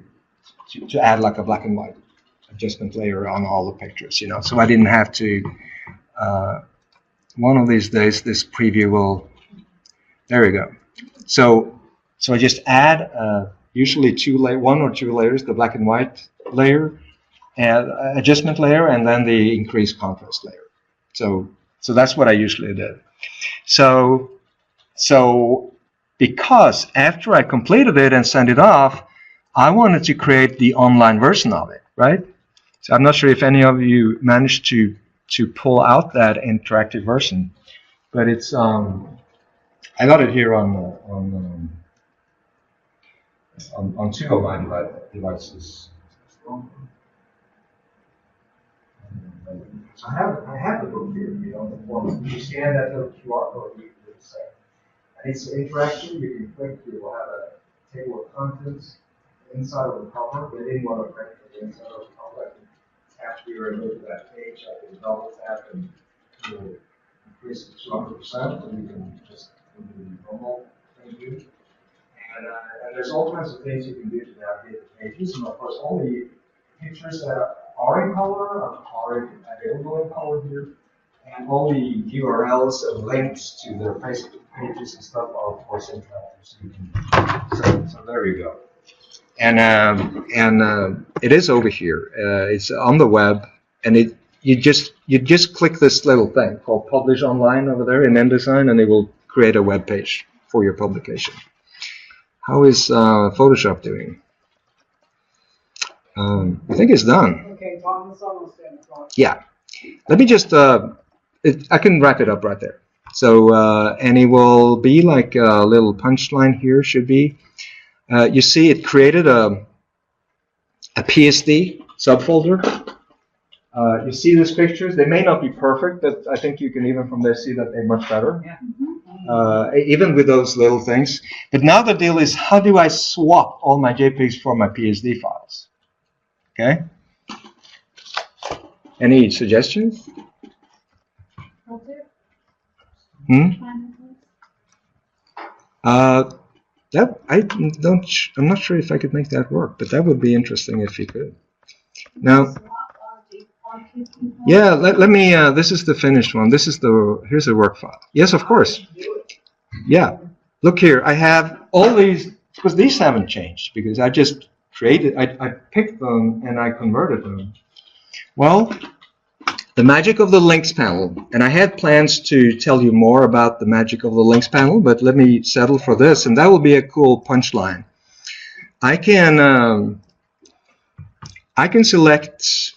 add like a black and white adjustment layer on all the pictures, you know. So I didn't have to. One of these days, this preview will. There we go. So I just add. Usually 1 or 2 layers, the black and white layer, and adjustment layer, and then the increased contrast layer. So that's what I usually did. So because after I completed it and sent it off, I wanted to create the online version of it, right? So I'm not sure if any of you managed to pull out that interactive version, but it's I got it here on 2 of my devices. So I have the book here, you know, the format. You scan that little QR code, you can say. And it's interactive. You can click, you will have a table of contents inside of the cover. They didn't want to print for the inside of the cover. I can tap here and go to that page. I can double tap and increase it to 200%, and you can just do the normal thing here. And there's all kinds of things you can do to navigate the pages. And of course, all the pictures that are in color are available in color here. And all the URLs and links to their Facebook pages and stuff are, of course, interactive. So there you go. And it is over here. It's on the web, and you just click this little thing called Publish Online over there in InDesign, and it will create a web page for your publication. How is Photoshop doing? I think it's done. Okay, Tom, it's almost done. Yeah. Let me just, I can wrap it up right there. So, and it will be like a little punchline here, should be. You see it created a PSD subfolder. You see these pictures. They may not be perfect, but I think you can even from there see that they're much better. Yeah. Even with those little things. But now the deal is, how do I swap all my JPEGs for my PSD files? Okay. Any suggestions? I'm not sure if I could make that work, but that would be interesting if you could. Now, yeah, let me, this is the finished one. Here's the work file. Yes, of course. Yeah. Look here, I have all these, because these haven't changed, because I just created, I picked them and I converted them. Well, the magic of the links panel, and I had plans to tell you more about the magic of the links panel, but let me settle for this, and that will be a cool punchline. I can select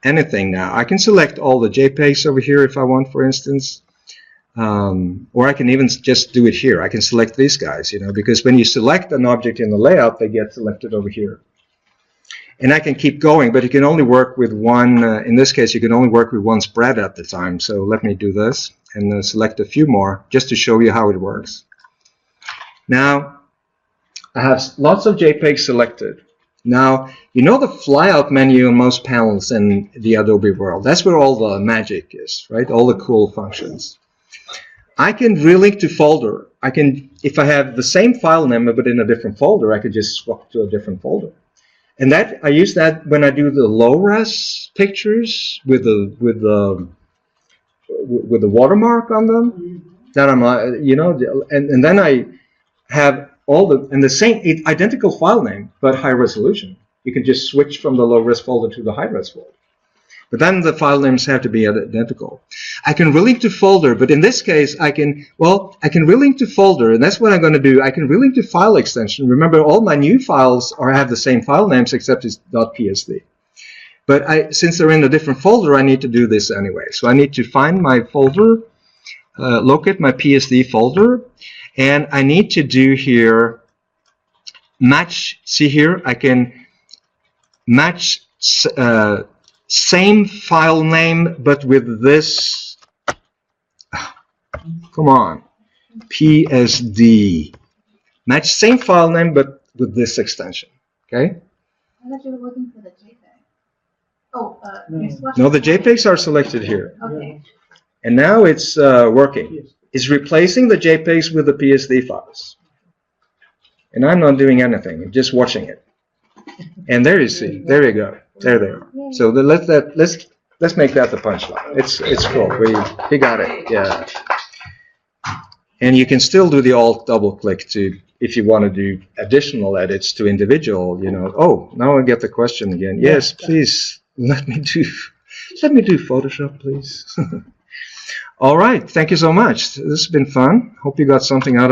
anything now. I can select all the JPEGs over here if I want, for instance. Or I can even just do it here. I can select these guys, because when you select an object in the layout, they get selected over here. And I can keep going, but you can only work with one, in this case, you can only work with one spread at the time. So let me do this and select a few more just to show you how it works. Now, I have lots of JPEGs selected. Now, the flyout menu on most panels in the Adobe world. That's where all the magic is, right? All the cool functions. I can relink to folder. If I have the same file name but in a different folder, I could just swap to a different folder. And I use that when I do the low-res pictures with the watermark on them. That I'm, and then I have the same identical file name but high resolution. You can just switch from the low-res folder to the high-res folder. But then the file names have to be identical. I can relink to folder, but in this case, I can relink to folder, and that's what I'm going to do. I can relink to file extension. Remember, all my new files have the same file names except it's .psd. But since they're in a different folder, I need to do this anyway. So I need to find my folder, locate my PSD folder, and I need to do here match. See here, I can match same file name, but with this, come on, PSD. Match same file name, but with this extension, okay? I thought you were looking for the JPEG. Oh, No, the JPEGs are selected here. Okay. And now it's working. It's replacing the JPEGs with the PSD files. And I'm not doing anything, I'm just watching it. And there you see, there you go. There they are. So let's make that the punchline. It's cool. We got it. Yeah. And you can still do the Alt double click if you want to do additional edits to individual. Oh, now I get the question again. Yes, please let me do Photoshop, please. All right. Thank you so much. This has been fun. Hope you got something out of it.